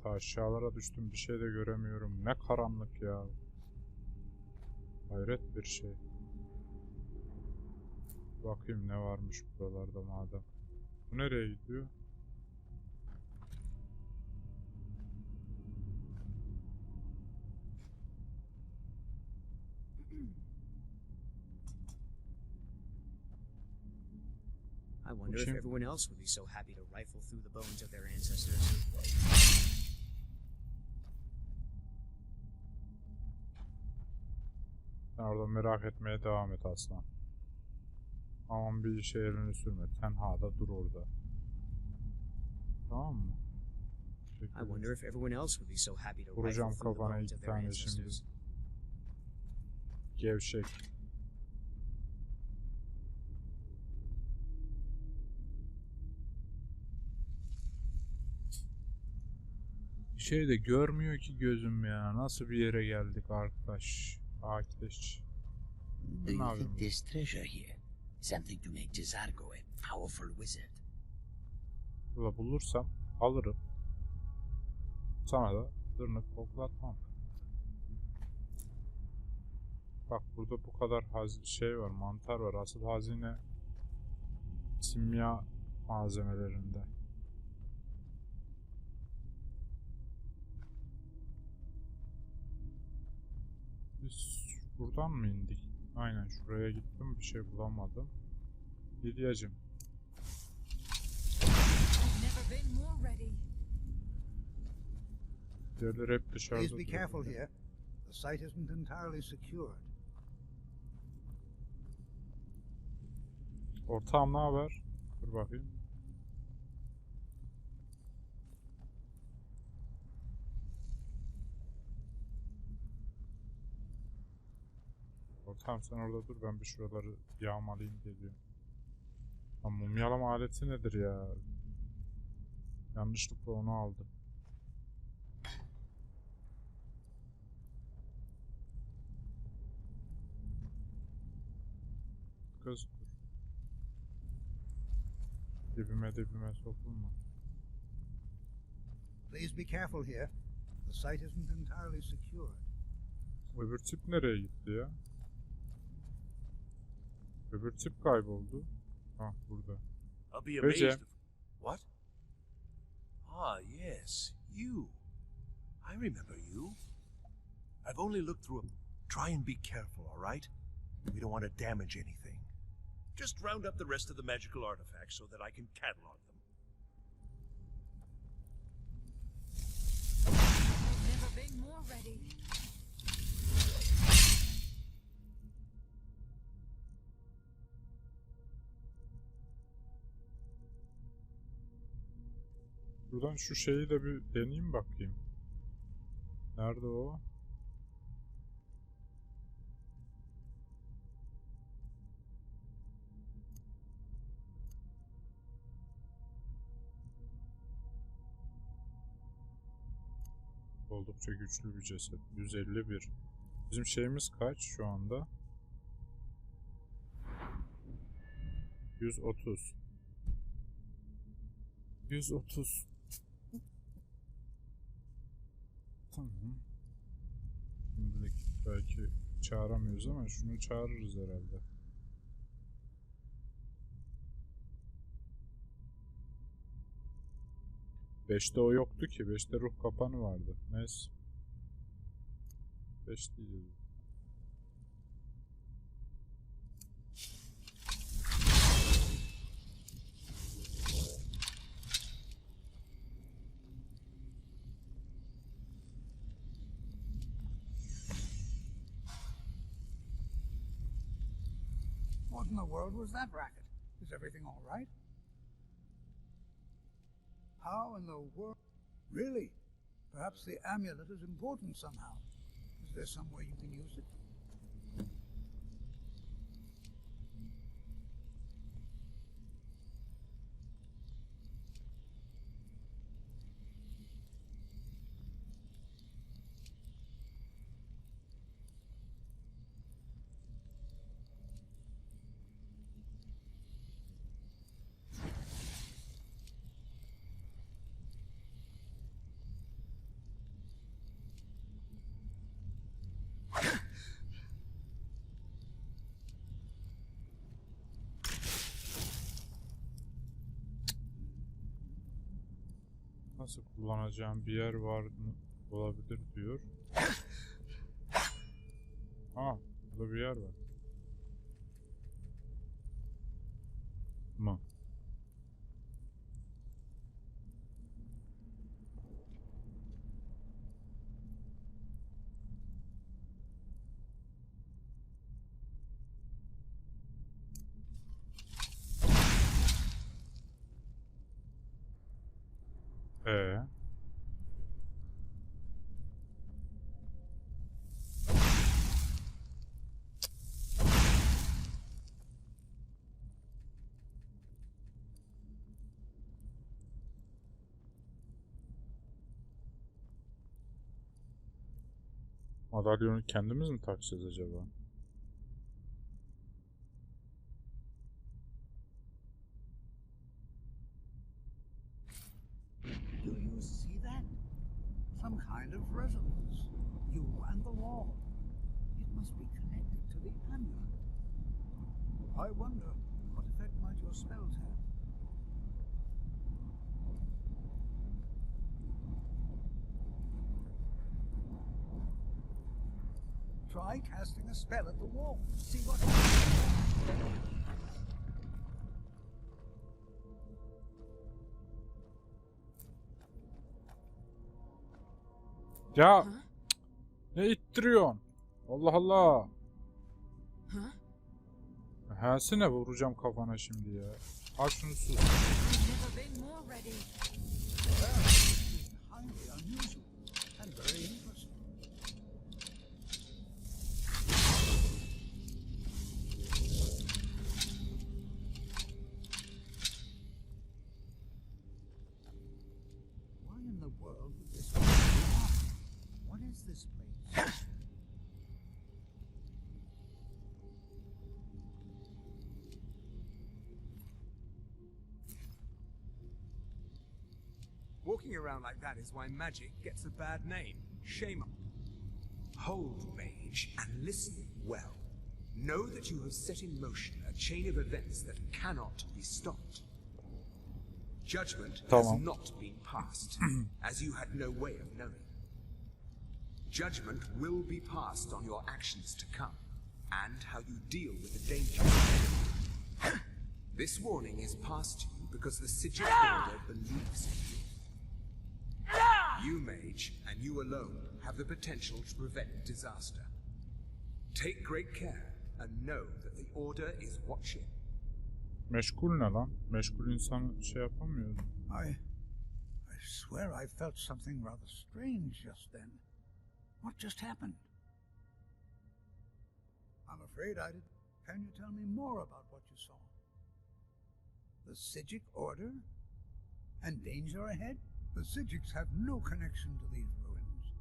Ta aşağılara düştüm, bir şey de göremiyorum. Ne karanlık ya. Hayret bir şey. Bakayım ne varmış buralarda madem. Bu nereye gidiyor? I wonder if everyone else would be so happy to rifle through the bones of their ancestors. Sen orada merak etmeye devam et aslan. Aman bir işe elini sürme. Tenhada dur orada. Tamam mı? I wonder if everyone else would be so happy to rifle Vuracağım through the kafana bones iki of their tane şimdi. ancestors. Gevşek. Şey de görmüyor ki gözüm ya. Nasıl bir yere geldik arkadaş? Arkadaş. Do you think this treasure here is something to make Jyrik a powerful wizard? Burada bulursam alırım. Sana da dırnık koklatmam. Bak burada bu kadar şey var, mantar var. Asıl hazine simya malzemelerinde. Biz buradan mı indik? Aynen şuraya gittim, bir şey bulamadım. Lidyacım. Diğerleri hep dışarıda. Please be careful here. The site isn't entirely secured. Ortağım ne haber? Dur bakayım. Ortağım sen orada dur, ben bir şuraları yağmalayayım geliyorum. Lan mumyalama aleti nedir ya? Yanlışlıkla onu aldım. Kız dur. Dibime sokulma. Please be careful here. The site isn't entirely secured. Öbür tip nereye gitti ya? Öbür tip kayboldu. Ha burada. I'll be amazed. What? Ah, yes, you. I remember you. I've only looked through a... Try and be careful, all right? We don't want to damage anything. Just round up the rest of the magical artifacts so that I can catalog them. I've never been more ready. Buradan şu şeyi de bir deneyeyim bakayım. Nerede o? Oldukça güçlü bir ceset. 151. Bizim şeyimiz kaç şu anda? 130. 130. Tamam. Şimdilik belki çağıramıyoruz ama şunu çağırırız herhalde. Beşte o yoktu ki. 5'te ruh kapanı vardı. Neyse. 5 değil. What in the world was that racket? Is everything all right? How in the world? Really? Perhaps the amulet is important somehow. Is there some way you can use it? Nasıl kullanacağım bir yer var mı? Olabilir diyor. Ha, burada bir yer var. Mı? Ee? Madalyonu kendimiz mi takacağız acaba? Do you see that? Some kind of resonance. You and the wall. It must be connected to the amulet. I wonder what effect might your spells have. Try casting a spell at the wall. See what happens. Ya ne ittiriyorsun? Allah Allah. Helsine vuracağım kafana şimdi ya. Al şunu sus. Walking around like that is why magic gets a bad name. Shame on you. Hold, mage, and listen well. Know that you have set in motion a chain of events that cannot be stopped. Judgment has Tamam. not been passed, as you had no way of knowing. Judgment will be passed on your actions to come, and how you deal with the danger. This warning is passed to you because the Sigil Order believes in you. You, mage, and you alone have the potential to prevent disaster. Take great care and know that the Order is watching. Meşgul ne lan? Meşgul insan şey yapamıyor. I swear I felt something rather strange just then. What just happened? I'm afraid I did. Can you tell me more about what you saw? The Sigil Order? And danger ahead? The Sigiks have no connection to these ruins.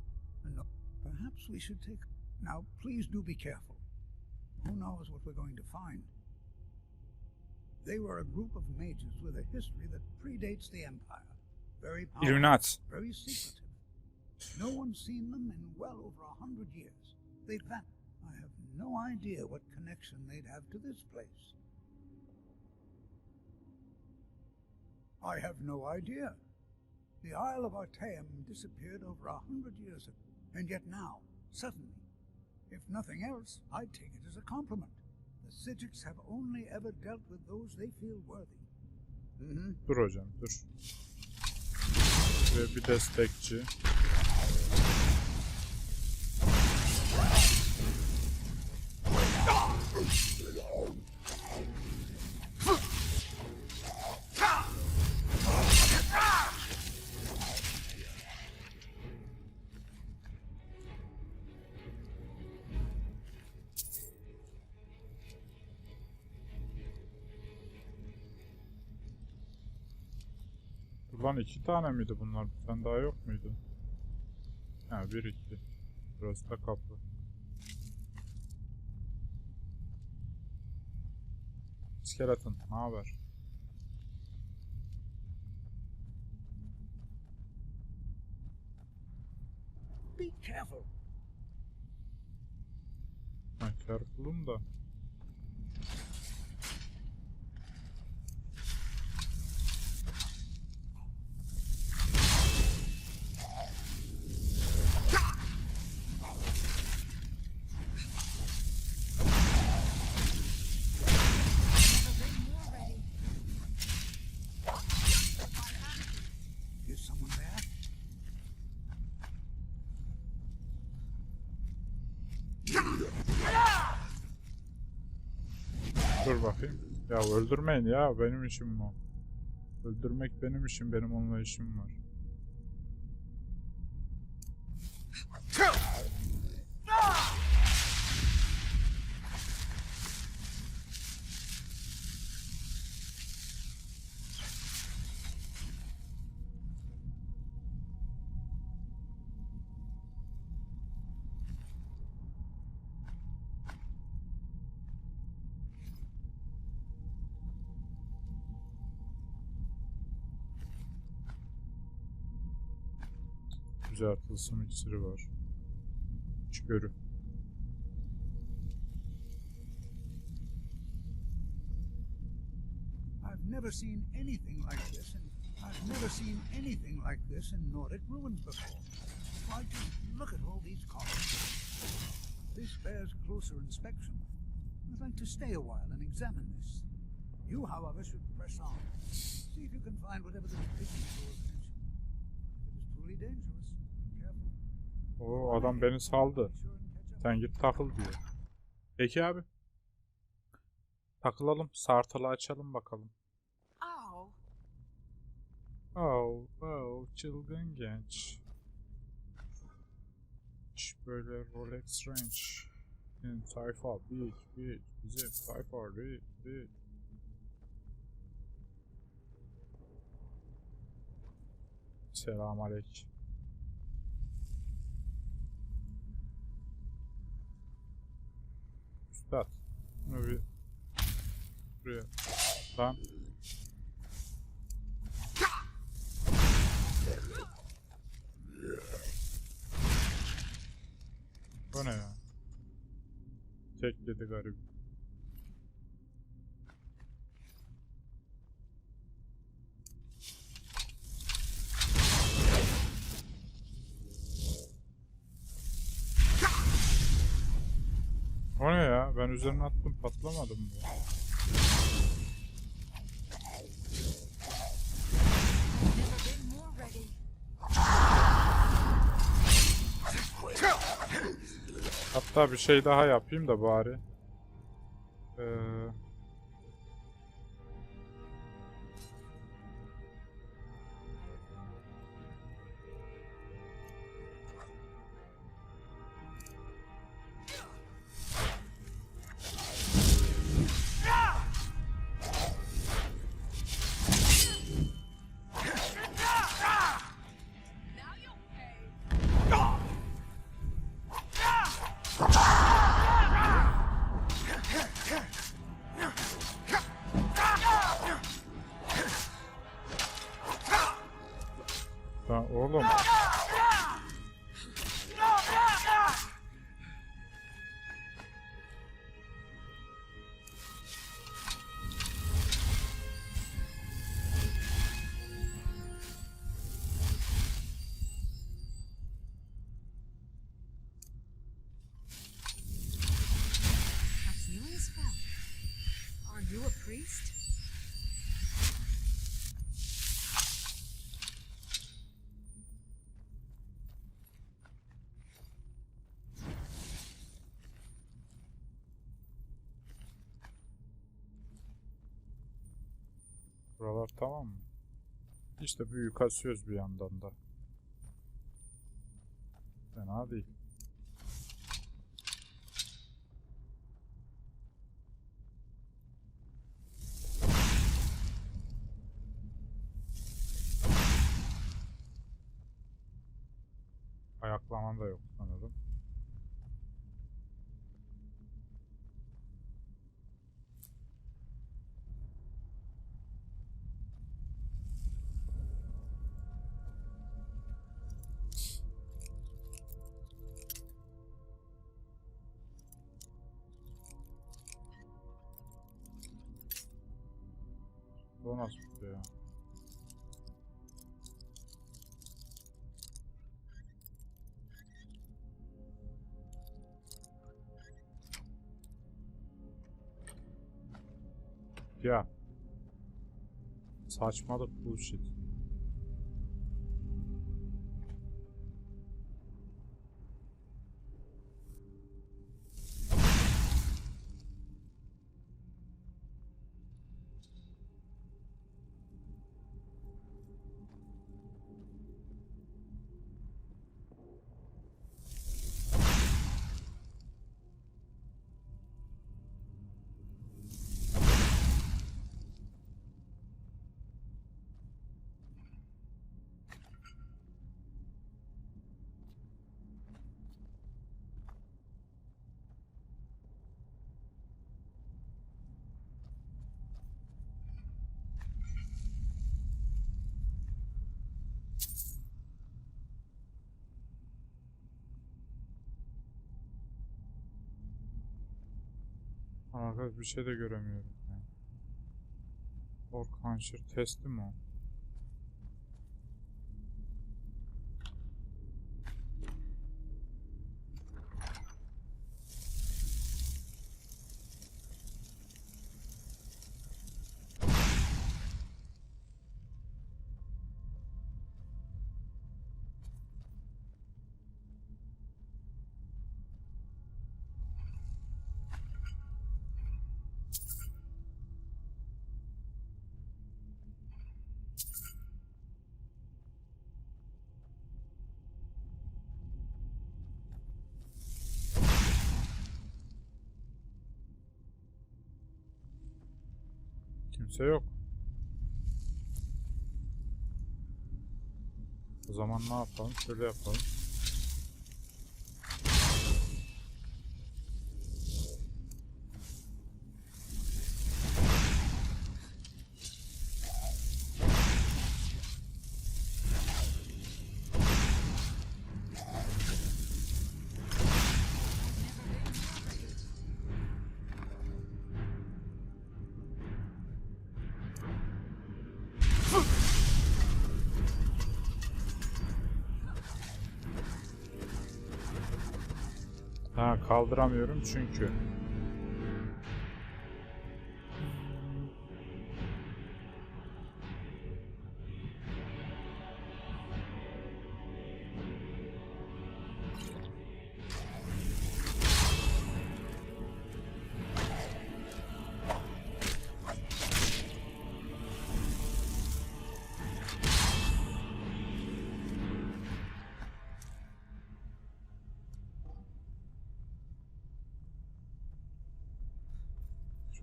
And no, perhaps we should take... Now, please do be careful. Who knows what we're going to find? They were a group of mages with a history that predates the Empire. Very powerful, Illuminati. very secretive. No one's seen them in well over 100 years. They've vanished. I have no idea what connection they'd have to this place. I have no idea. The Isle of Artaeum disappeared over 100 years ago, and yet now, suddenly, if nothing else, I'd take it as a compliment. The Sigiks have only ever dealt with those they feel worthy. Dur hocam, dur. Ve bir destekçi. Ulan 2 tane miydi bunlar? Bir tane daha yok muydu? Ha 1-2. Burası da kapı. Skeleton, ne haber? Be careful. Ben careful'um da. Is someone there? Dur bakayım. Ya öldürmeyin ya, benim işim o. Öldürmek benim işim, benim onunla işim var. Güzel tılsım iksiri var. Çıkıyorum. I've never seen anything like this in Nordic ruins before. Why, just look at all these columns. This bears closer inspection. I'd like to stay a while and examine this. You, however, should press on. See if you can find whatever this business your attention. If it is truly dangerous, be careful. O adam beni saldı. Sen git takıl diyor. Peki abi. Takılalım. Sartılı açalım bakalım. Çılgın genç. Hiç böyle Rolex Range. Sayfa bir bizim sayfa bir. Selamlar. Üstad. Bunu bir buraya. Lan. O ne ya? Tek dedi garip. Ben üzerine attım, patlamadım mı? Hatta bir şey daha yapayım da bari. Oğlum. Are you a priest? Buralar tamam mı? İşte büyük asıyoruz bir yandan da. Fena değil. Ayaklaman da yok sanırım. Bu nasıl bir şey ya? Ya. Saçmalık bullshit. Arkadaş bir şey de göremiyorum. Orkanşır testi mi o? Kimse yok. O zaman ne yapalım? Şöyle yapalım. Ha, kaldıramıyorum çünkü.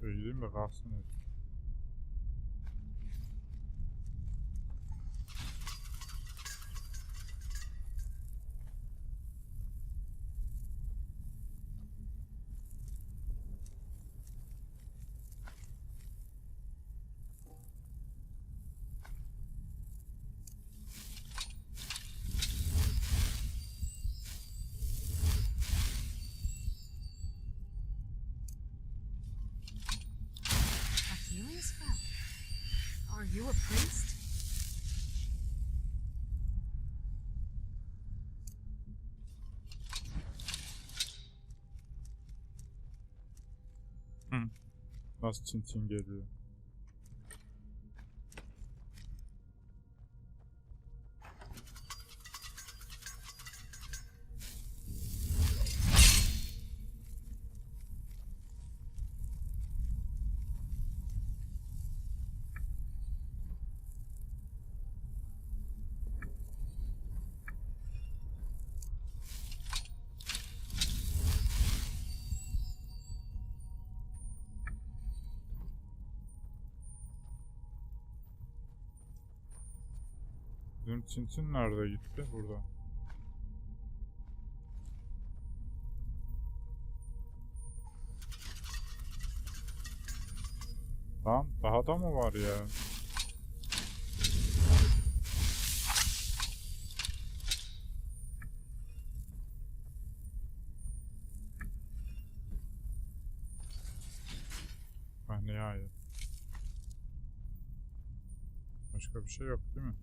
Şöyle gideyim de kalksın herif. Are you a priest? Nasıl Tintin geliyor? Bizim Tintin nerede gitti? Burada. Lan daha da mı var ya? Ah nihayet. Başka bir şey yok değil mi?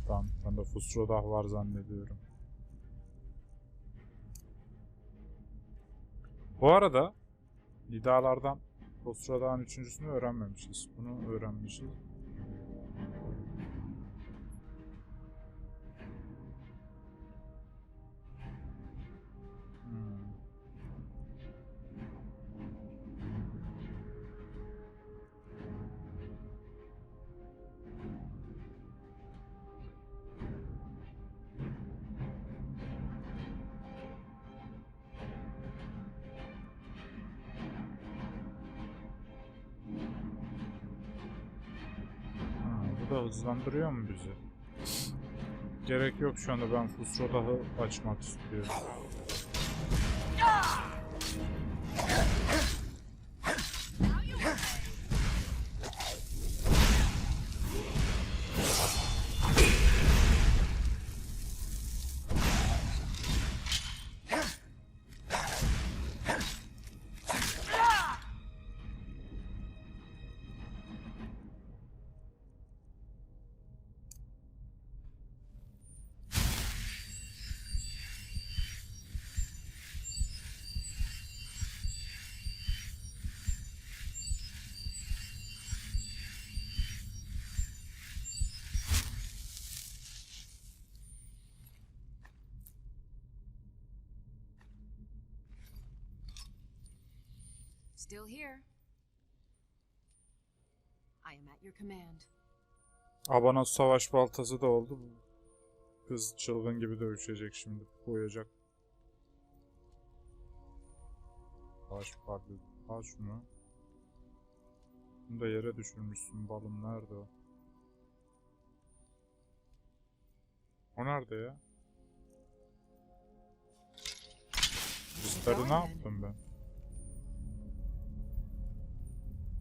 Tamam, ben de Fusrodah var zannediyorum. Bu arada Nidalardan Fusrodah'ın üçüncüsünü öğrenmemişiz. Bunu öğrenmişiz. Bu da hızlandırıyor mu bizi? Gerek yok şu anda, ben Fusrodah'ı açmak istiyorum. Still here. I am at your command. Abana savaş baltası da oldu. Kız çılgın gibi dövüşecek şimdi. Koyacak. Savaş baltası. Al şunu. Bunu da yere düşürmüşsün. Balım nerede o? O nerede ya? Kristal'i ne yaptım ben?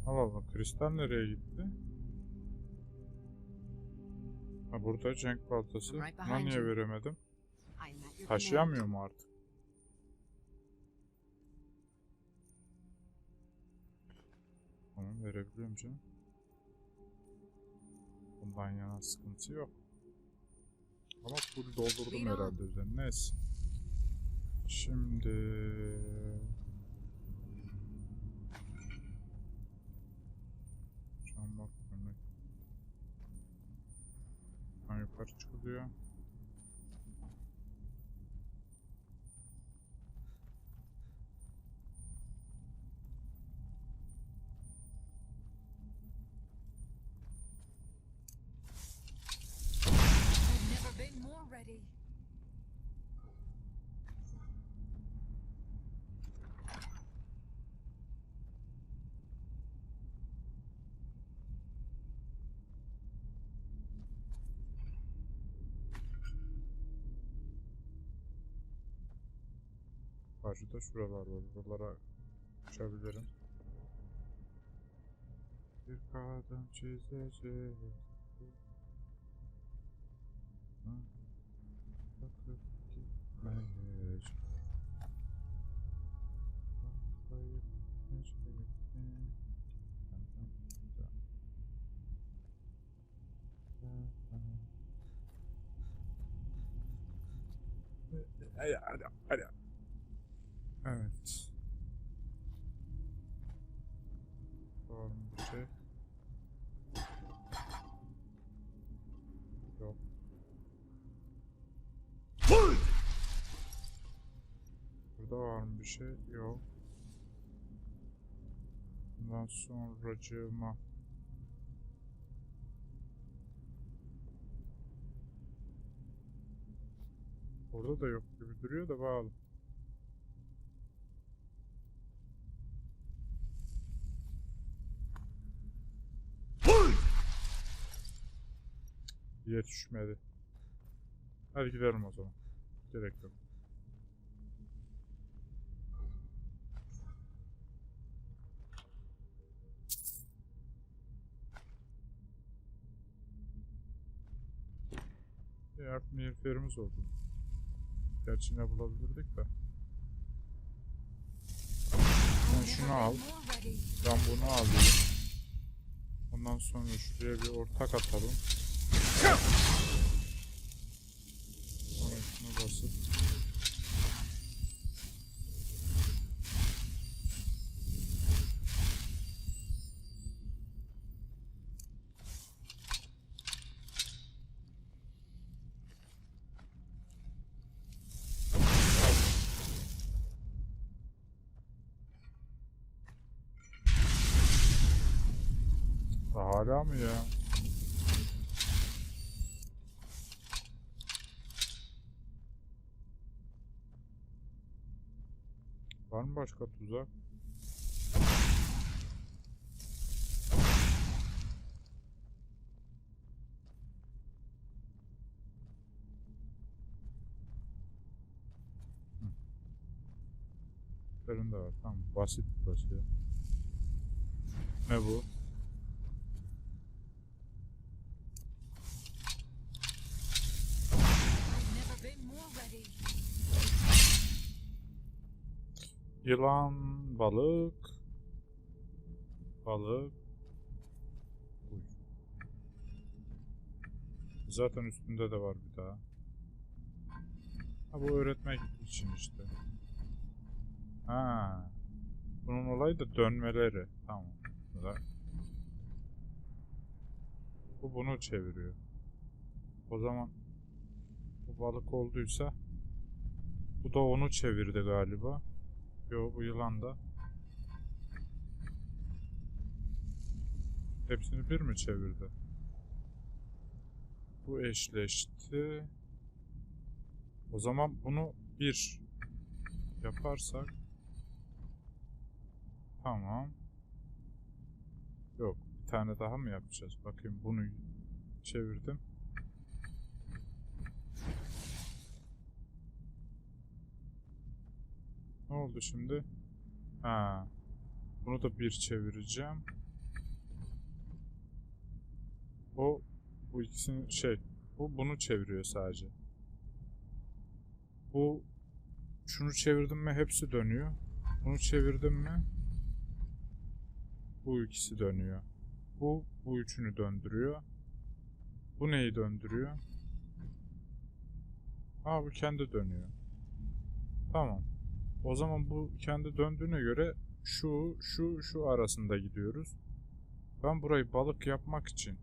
Allah Allah, kristal nereye gitti? Ha burada cenk baltası. Buna niye veremedim? Taşıyamıyor mu artık? Tamam, verebiliyorum canım. Bundan yana sıkıntı yok. Ama full doldurdum herhalde üzerine. Neyse. Şimdi... Bak örnek. Yukarı çıkılıyor. Karşıda şuralar var. Buralara uçabilirim. Bir kadın çizeceğiz. Bakıp gitmeyeceğiz. Bakayım gitmeyeceğiz. Hadi. Evet. Var mı bir şey? Yok. Burada var mı bir şey? Yok. Bundan sonracığıma. Orada da yok gibi duruyor da bağlı. Diye düşmedi. Hadi gidelim o zaman. Gerek yok. Artık miğferimiz oldu. Gerçi ne bulabilirdik de. Ben şunu al. Ben bunu alayım. Ondan sonra şuraya bir ortak atalım. Sonra şunu basıp. Hala mı ya? Var mı başka tuzak? Üzerinde var. Tamam. Basit burası ya. Ne bu? Yılan, balık. Balık. Uy. Zaten üstünde de var bir daha. Ha bu öğretmek için işte. Ha. Bunun olayı da dönmeleri. Tamam. Bu bunu çeviriyor. O zaman bu balık olduysa bu da onu çevirdi galiba. Yo bu yılan da. Hepsini bir mi çevirdi? Bu eşleşti. O zaman bunu bir yaparsak tamam. Yok bir tane daha mı yapacağız? Bakayım bunu çevirdim. Ne oldu şimdi? Ha. Bunu da bir çevireceğim. Bu ikisini bu bunu çeviriyor sadece. Bu şunu çevirdim mi hepsi dönüyor. Bunu çevirdim mi bu ikisi dönüyor. Bu üçünü döndürüyor. Bu neyi döndürüyor? Ha bu kendi dönüyor. Tamam. O zaman bu kendi döndüğüne göre şu arasında gidiyoruz. Ben burayı balık yapmak için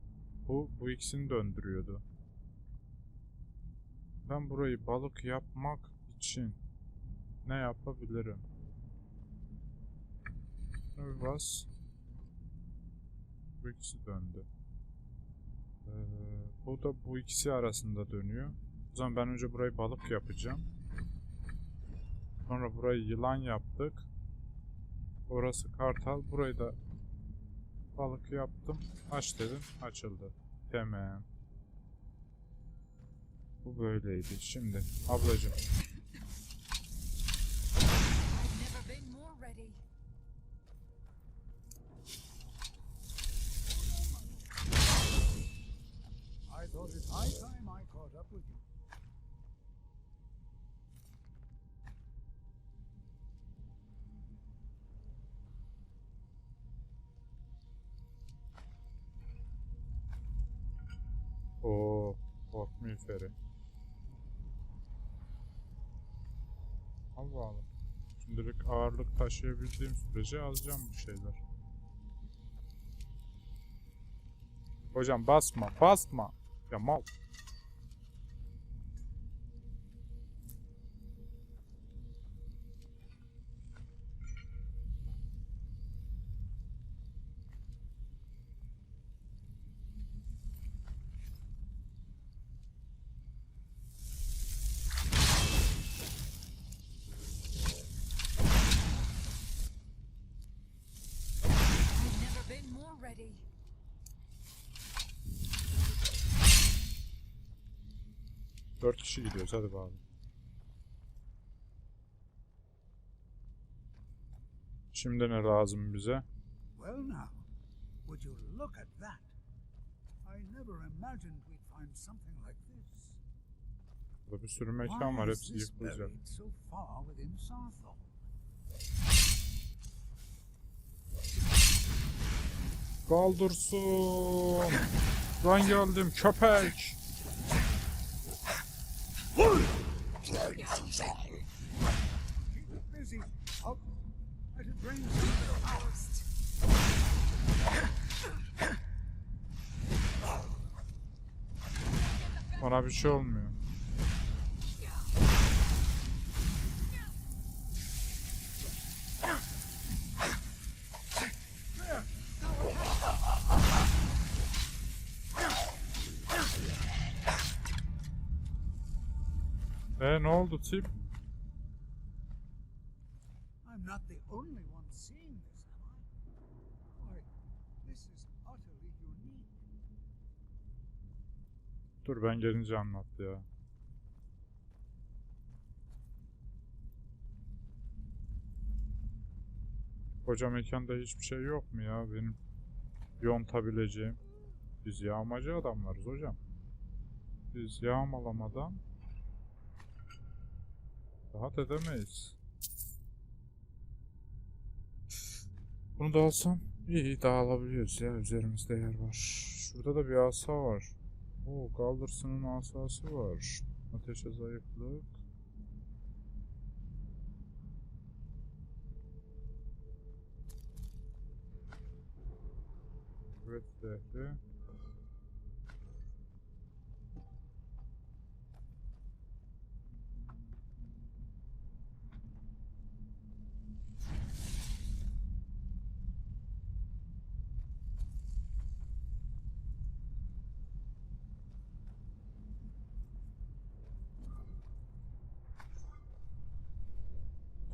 bu ikisini döndürüyordu. Ben burayı balık yapmak için ne yapabilirim? Bir bas. Bu ikisi döndü. Bu da bu ikisi arasında dönüyor. O zaman ben önce burayı balık yapacağım. Sonra burayı yılan yaptık. Orası kartal. Burayı da balık yaptım. Aç dedim. Açıldı. Tamam. Bu böyleydi. Şimdi ablacığım. miğferi. Allah Allah. Şimdilik ağırlık taşıyabildiğim sürece alacağım bir şeyler. Hocam basma, basma. Ya mal. Dört kişi gidiyoruz, hadi bakalım. Şimdi ne lazım bize? Well now, would you look at that? I never imagined we'd find something like this. Burada bir sürü mekan var, hepsi yıkılacak. So far within Sarthal. Gauldurson! Ben geldim köpek! Keep it busy. Let it rain Bana bir şey olmuyor. Ne oldu tip? I'm not the only one seeing this, am I? Why, this is utterly unique. Dur ben gelince anlat ya. Koca mekanda hiçbir şey yok mu ya benim yontabileceğim? Biz yağmacı adamlarız hocam. Biz yağmalamadan rahat edemeyiz. Bunu da alsam iyi dağılabiliyoruz ya, üzerimizde yer var. Şurada da bir asa var. Oo, Gauldurson'un asası var. Ateşe zayıflık. Evet zehri.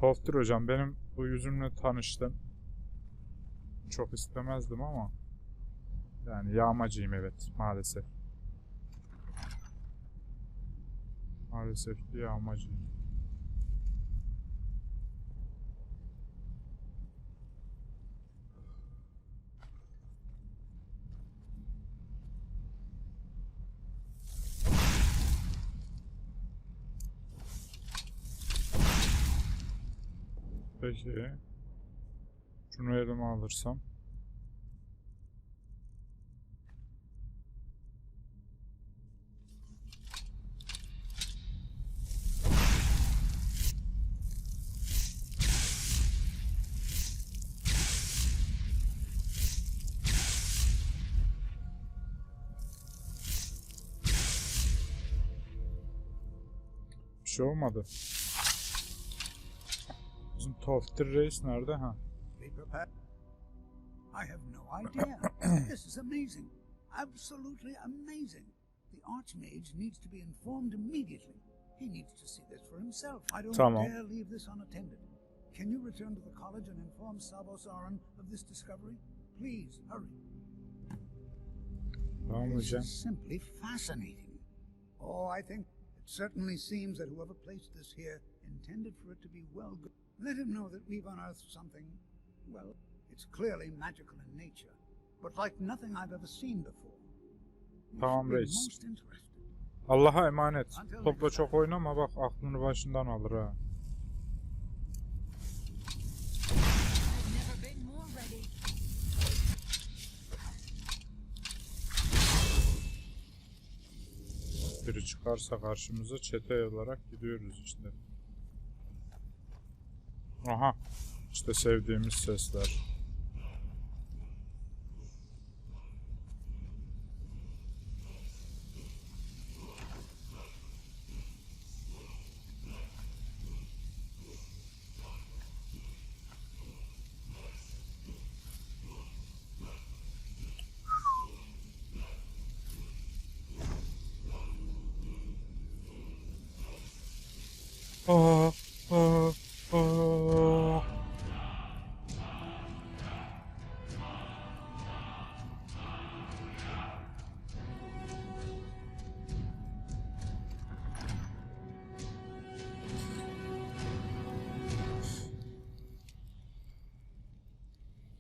Toftir hocam, benim bu yüzümle tanıştım. Çok istemezdim ama yani yağmacıyım, evet, maalesef. Maalesef ki yağmacıyım. Peki. Şunu elime alırsam. Bir şey olmadı. Bizim Toftir Reis nerede ha? Be prepared. I have no idea. This is amazing. Absolutely amazing. The Archmage needs to be informed immediately. He needs to see this for himself. I don't dare leave this unattended. Can you return to the college and inform Sabos Aran of this discovery? Please, hurry. This is simply fascinating. Oh, I think it certainly seems that whoever placed this here intended for it to be well good. Let him know that we've unearthed something, well, it's clearly magical in nature, but like nothing I've ever seen before. Tamam reis. Allah'a emanet. Topla çok oynama, bak aklını başından alır ha. Biri çıkarsa karşımıza çete olarak gidiyoruz işte. Aha. İşte sevdiğimiz sesler. Aa, aa, aa.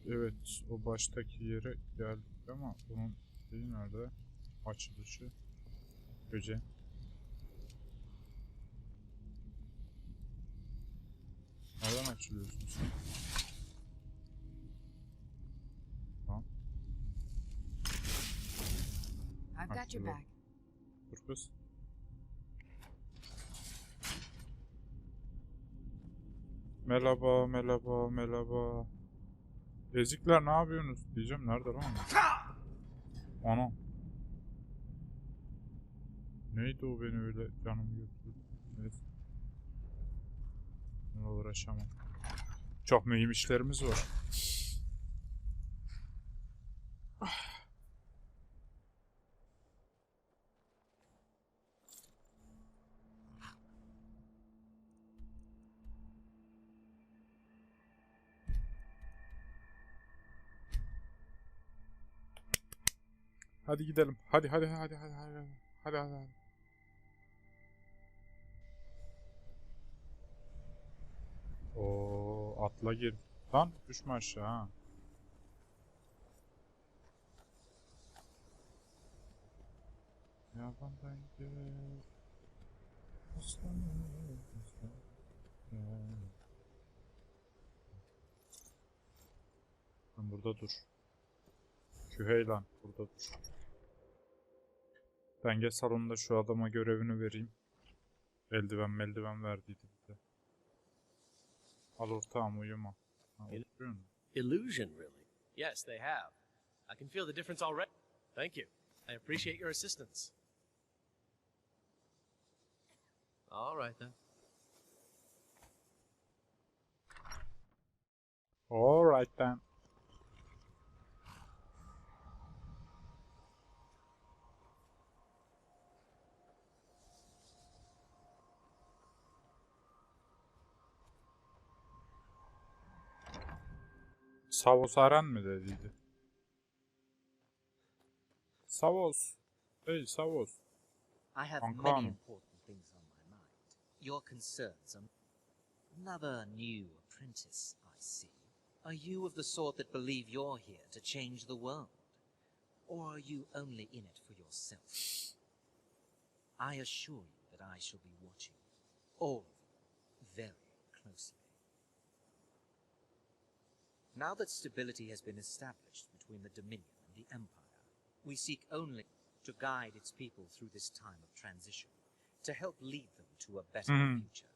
Evet, o baştaki yere geldik ama bunun şeyi nerede? Açılışı. Göce. Nereden açılıyorsun sen? Tamam. I've got your back. Dur kız. Merhaba, merhaba, merhaba. Ezikler ne yapıyorsunuz diyeceğim. Nerede lan? Ana. Neydi o beni öyle canımı götürdü. Neyse. Bununla uğraşamam. Çok mühim işlerimiz var. Hadi gidelim. Hadi. Hadi. Oo, atla gir. Lan düşme aşağı ha. Yabandan gel. Lan burada dur. Küheylan burada dur. Denge salonunda şu adama görevini vereyim. Eldiven verdiydi bize. Al ortağım uyuma. Ha, illusion, really? Yes, they have. I can feel the difference already. Thank you. I appreciate your assistance. All right, then. All right, then. Savos aran mı dediydi? Savos. Hey Savos. I have Kankam. many important things on my mind. Your concerns are another new apprentice, I see. Are you of the sort that believe you're here to change the world? Or are you only in it for yourself? I assure you that I shall be watching all of you very closely. Now that stability has been established between the Dominion and the Empire, we seek only to guide its people through this time of transition, to help lead them to a better future.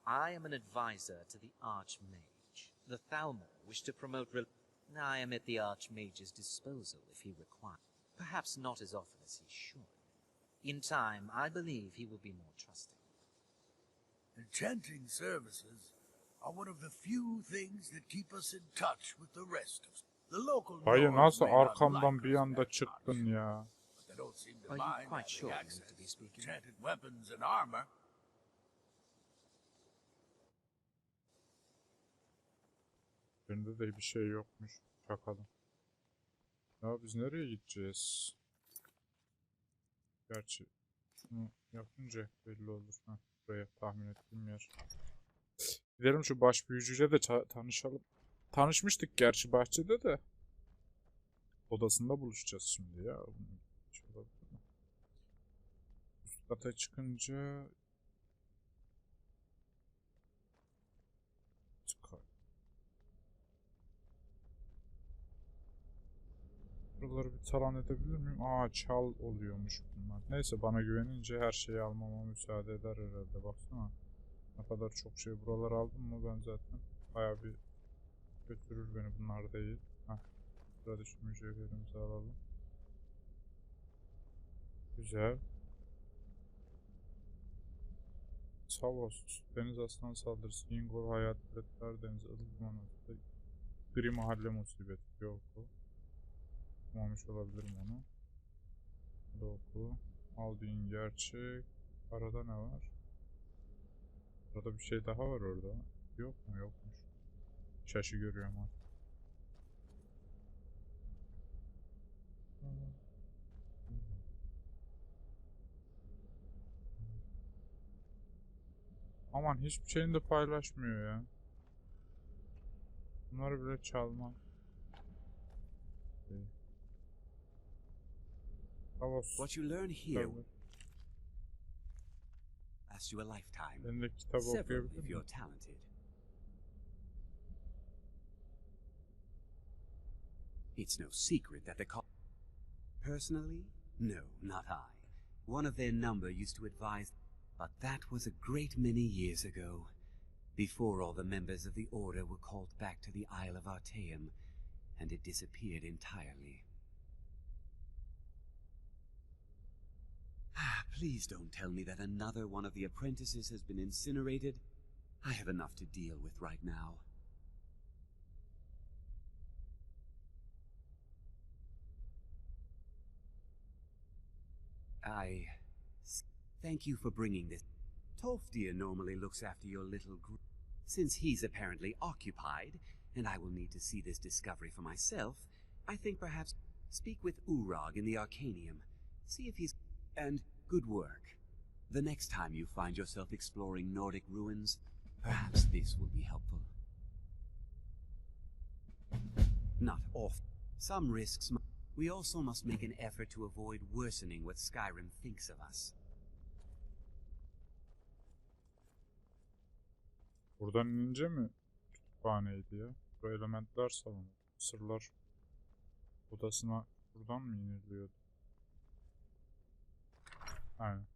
I am an advisor to the Archmage. The Thalmor wish to promote I am at the Archmage's disposal if he requires. Perhaps not as often as he should. In time, I believe he will be more trusting. Enchanting services are one of the few things that keep us in touch with the rest of the local. Hayır nasıl arkamdan bir anda çıktın ya? But they don't seem to Are you mind quite sure having you need to be access to speaking? enchanted weapons and armor. Bende de bir şey yokmuş. Bakalım. Ya biz nereye gideceğiz? Gerçi şunu yapınca belli olur. Heh, buraya tahmin ettiğim yer. Gidelim şu baş büyücüyle de tanışalım. Tanışmıştık gerçi bahçede de. Odasında buluşacağız şimdi ya. Üst kata çıkınca... Buraları Bunları bir talan edebilir miyim? Aa, çal oluyormuş bunlar. Neyse, bana güvenince her şeyi almama müsaade eder herhalde. Baksana. Ne kadar çok şey. Buraları aldım mı ben zaten. Bayağı bir götürür beni, bunlar değil. Heh. Burada şu mücevherimizi alalım. Güzel. Savos. Deniz aslanı saldırısı. Ingol hayat. Biletler denizi. Ilgman atı. Gri mahalle musibeti. Yok o. Okumamış olabilirim onu. Doku. Aldığın gerçek. Arada ne var? Arada bir şey daha var orada. Yok mu? Yokmuş. Şaşı görüyorum artık. Aman hiçbir şeyini de paylaşmıyor ya. Bunları bile çalmam. What you learn here lasts you a lifetime. Ben de kitap Several okuyabilir if miyim? you're talented. It's no secret that the Personally, no, not I. One of their number used to advise, but that was a great many years ago, before all the members of the Order were called back to the Isle of Artaeum, and it disappeared entirely. Please don't tell me that another one of the apprentices has been incinerated. I have enough to deal with right now. Thank you for bringing this. Tolfdir normally looks after your little group. Since he's apparently occupied, and I will need to see this discovery for myself, I think perhaps speak with Urag in the Arcanium. See if he's... And good work. The next time you find yourself exploring Nordic ruins, perhaps this will be helpful. Not often. Some risks... We also must make an effort to avoid worsening what Skyrim thinks of us. Buradan inince mi kütüphaneydi ya? Bu elementler salonu. Sırlar odasına buradan mı iniliyordu? Aynen.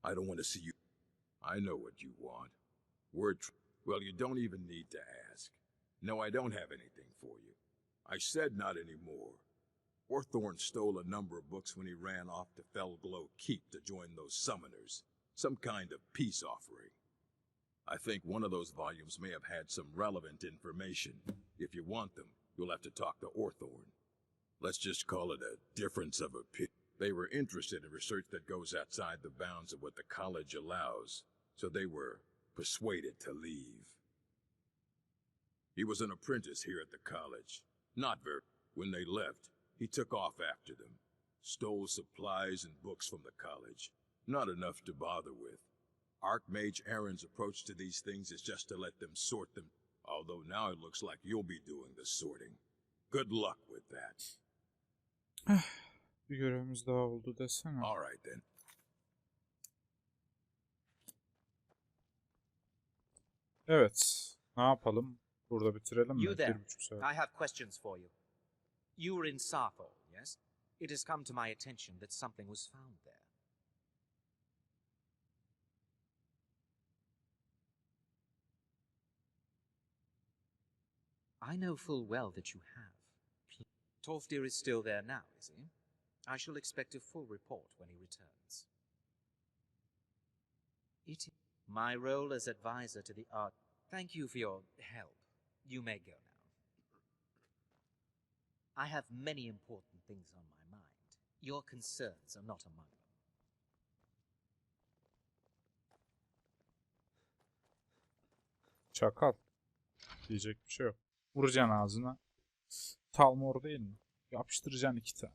I don't want to see you. I know what you want. Well, you don't even need to ask. No, I don't have anything for you. I said not anymore. Orthorn stole a number of books when he ran off to Felglow Keep to join those summoners. Some kind of peace offering. I think one of those volumes may have had some relevant information. If you want them, you'll have to talk to Orthorn. Let's just call it a difference of opinion. They were interested in research that goes outside the bounds of what the college allows, so they were persuaded to leave. He was an apprentice here at the college. Not very. When they left, he took off after them. Stole supplies and books from the college. Not enough to bother with. Archmage Aaron's approach to these things is just to let them sort them, although now it looks like you'll be doing the sorting. Good luck with that. Bir görevimiz daha oldu desene. All right then. Evet. Ne yapalım? Burada bitirelim mi? You there. 1,5 saat. I have questions for you. You were in Sappho, yes? It has come to my attention that something was found there. I know full well that you have. Tolfdir is still there now, is he? I shall expect a full report when he returns. It is my role as advisor to the art. Thank you for your help. You may go now. I have many important things on my mind. Your concerns are not among them. Çakal. Diyecek bir şey yok. Vuracaksın ağzına. Talmor değil mi? Yapıştıracaksın 2 tane.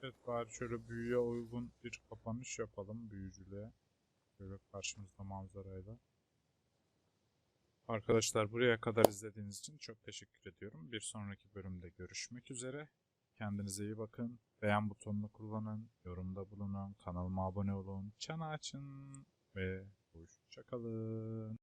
Evet, bari şöyle büyüye uygun bir kapanış yapalım büyücülüğe. Böyle karşımızda manzarayla. Arkadaşlar, buraya kadar izlediğiniz için çok teşekkür ediyorum. Bir sonraki bölümde görüşmek üzere. Kendinize iyi bakın. Beğen butonunu kullanın. Yorumda bulunun. Kanalıma abone olun. Çanı açın. Ve hoşça kalın.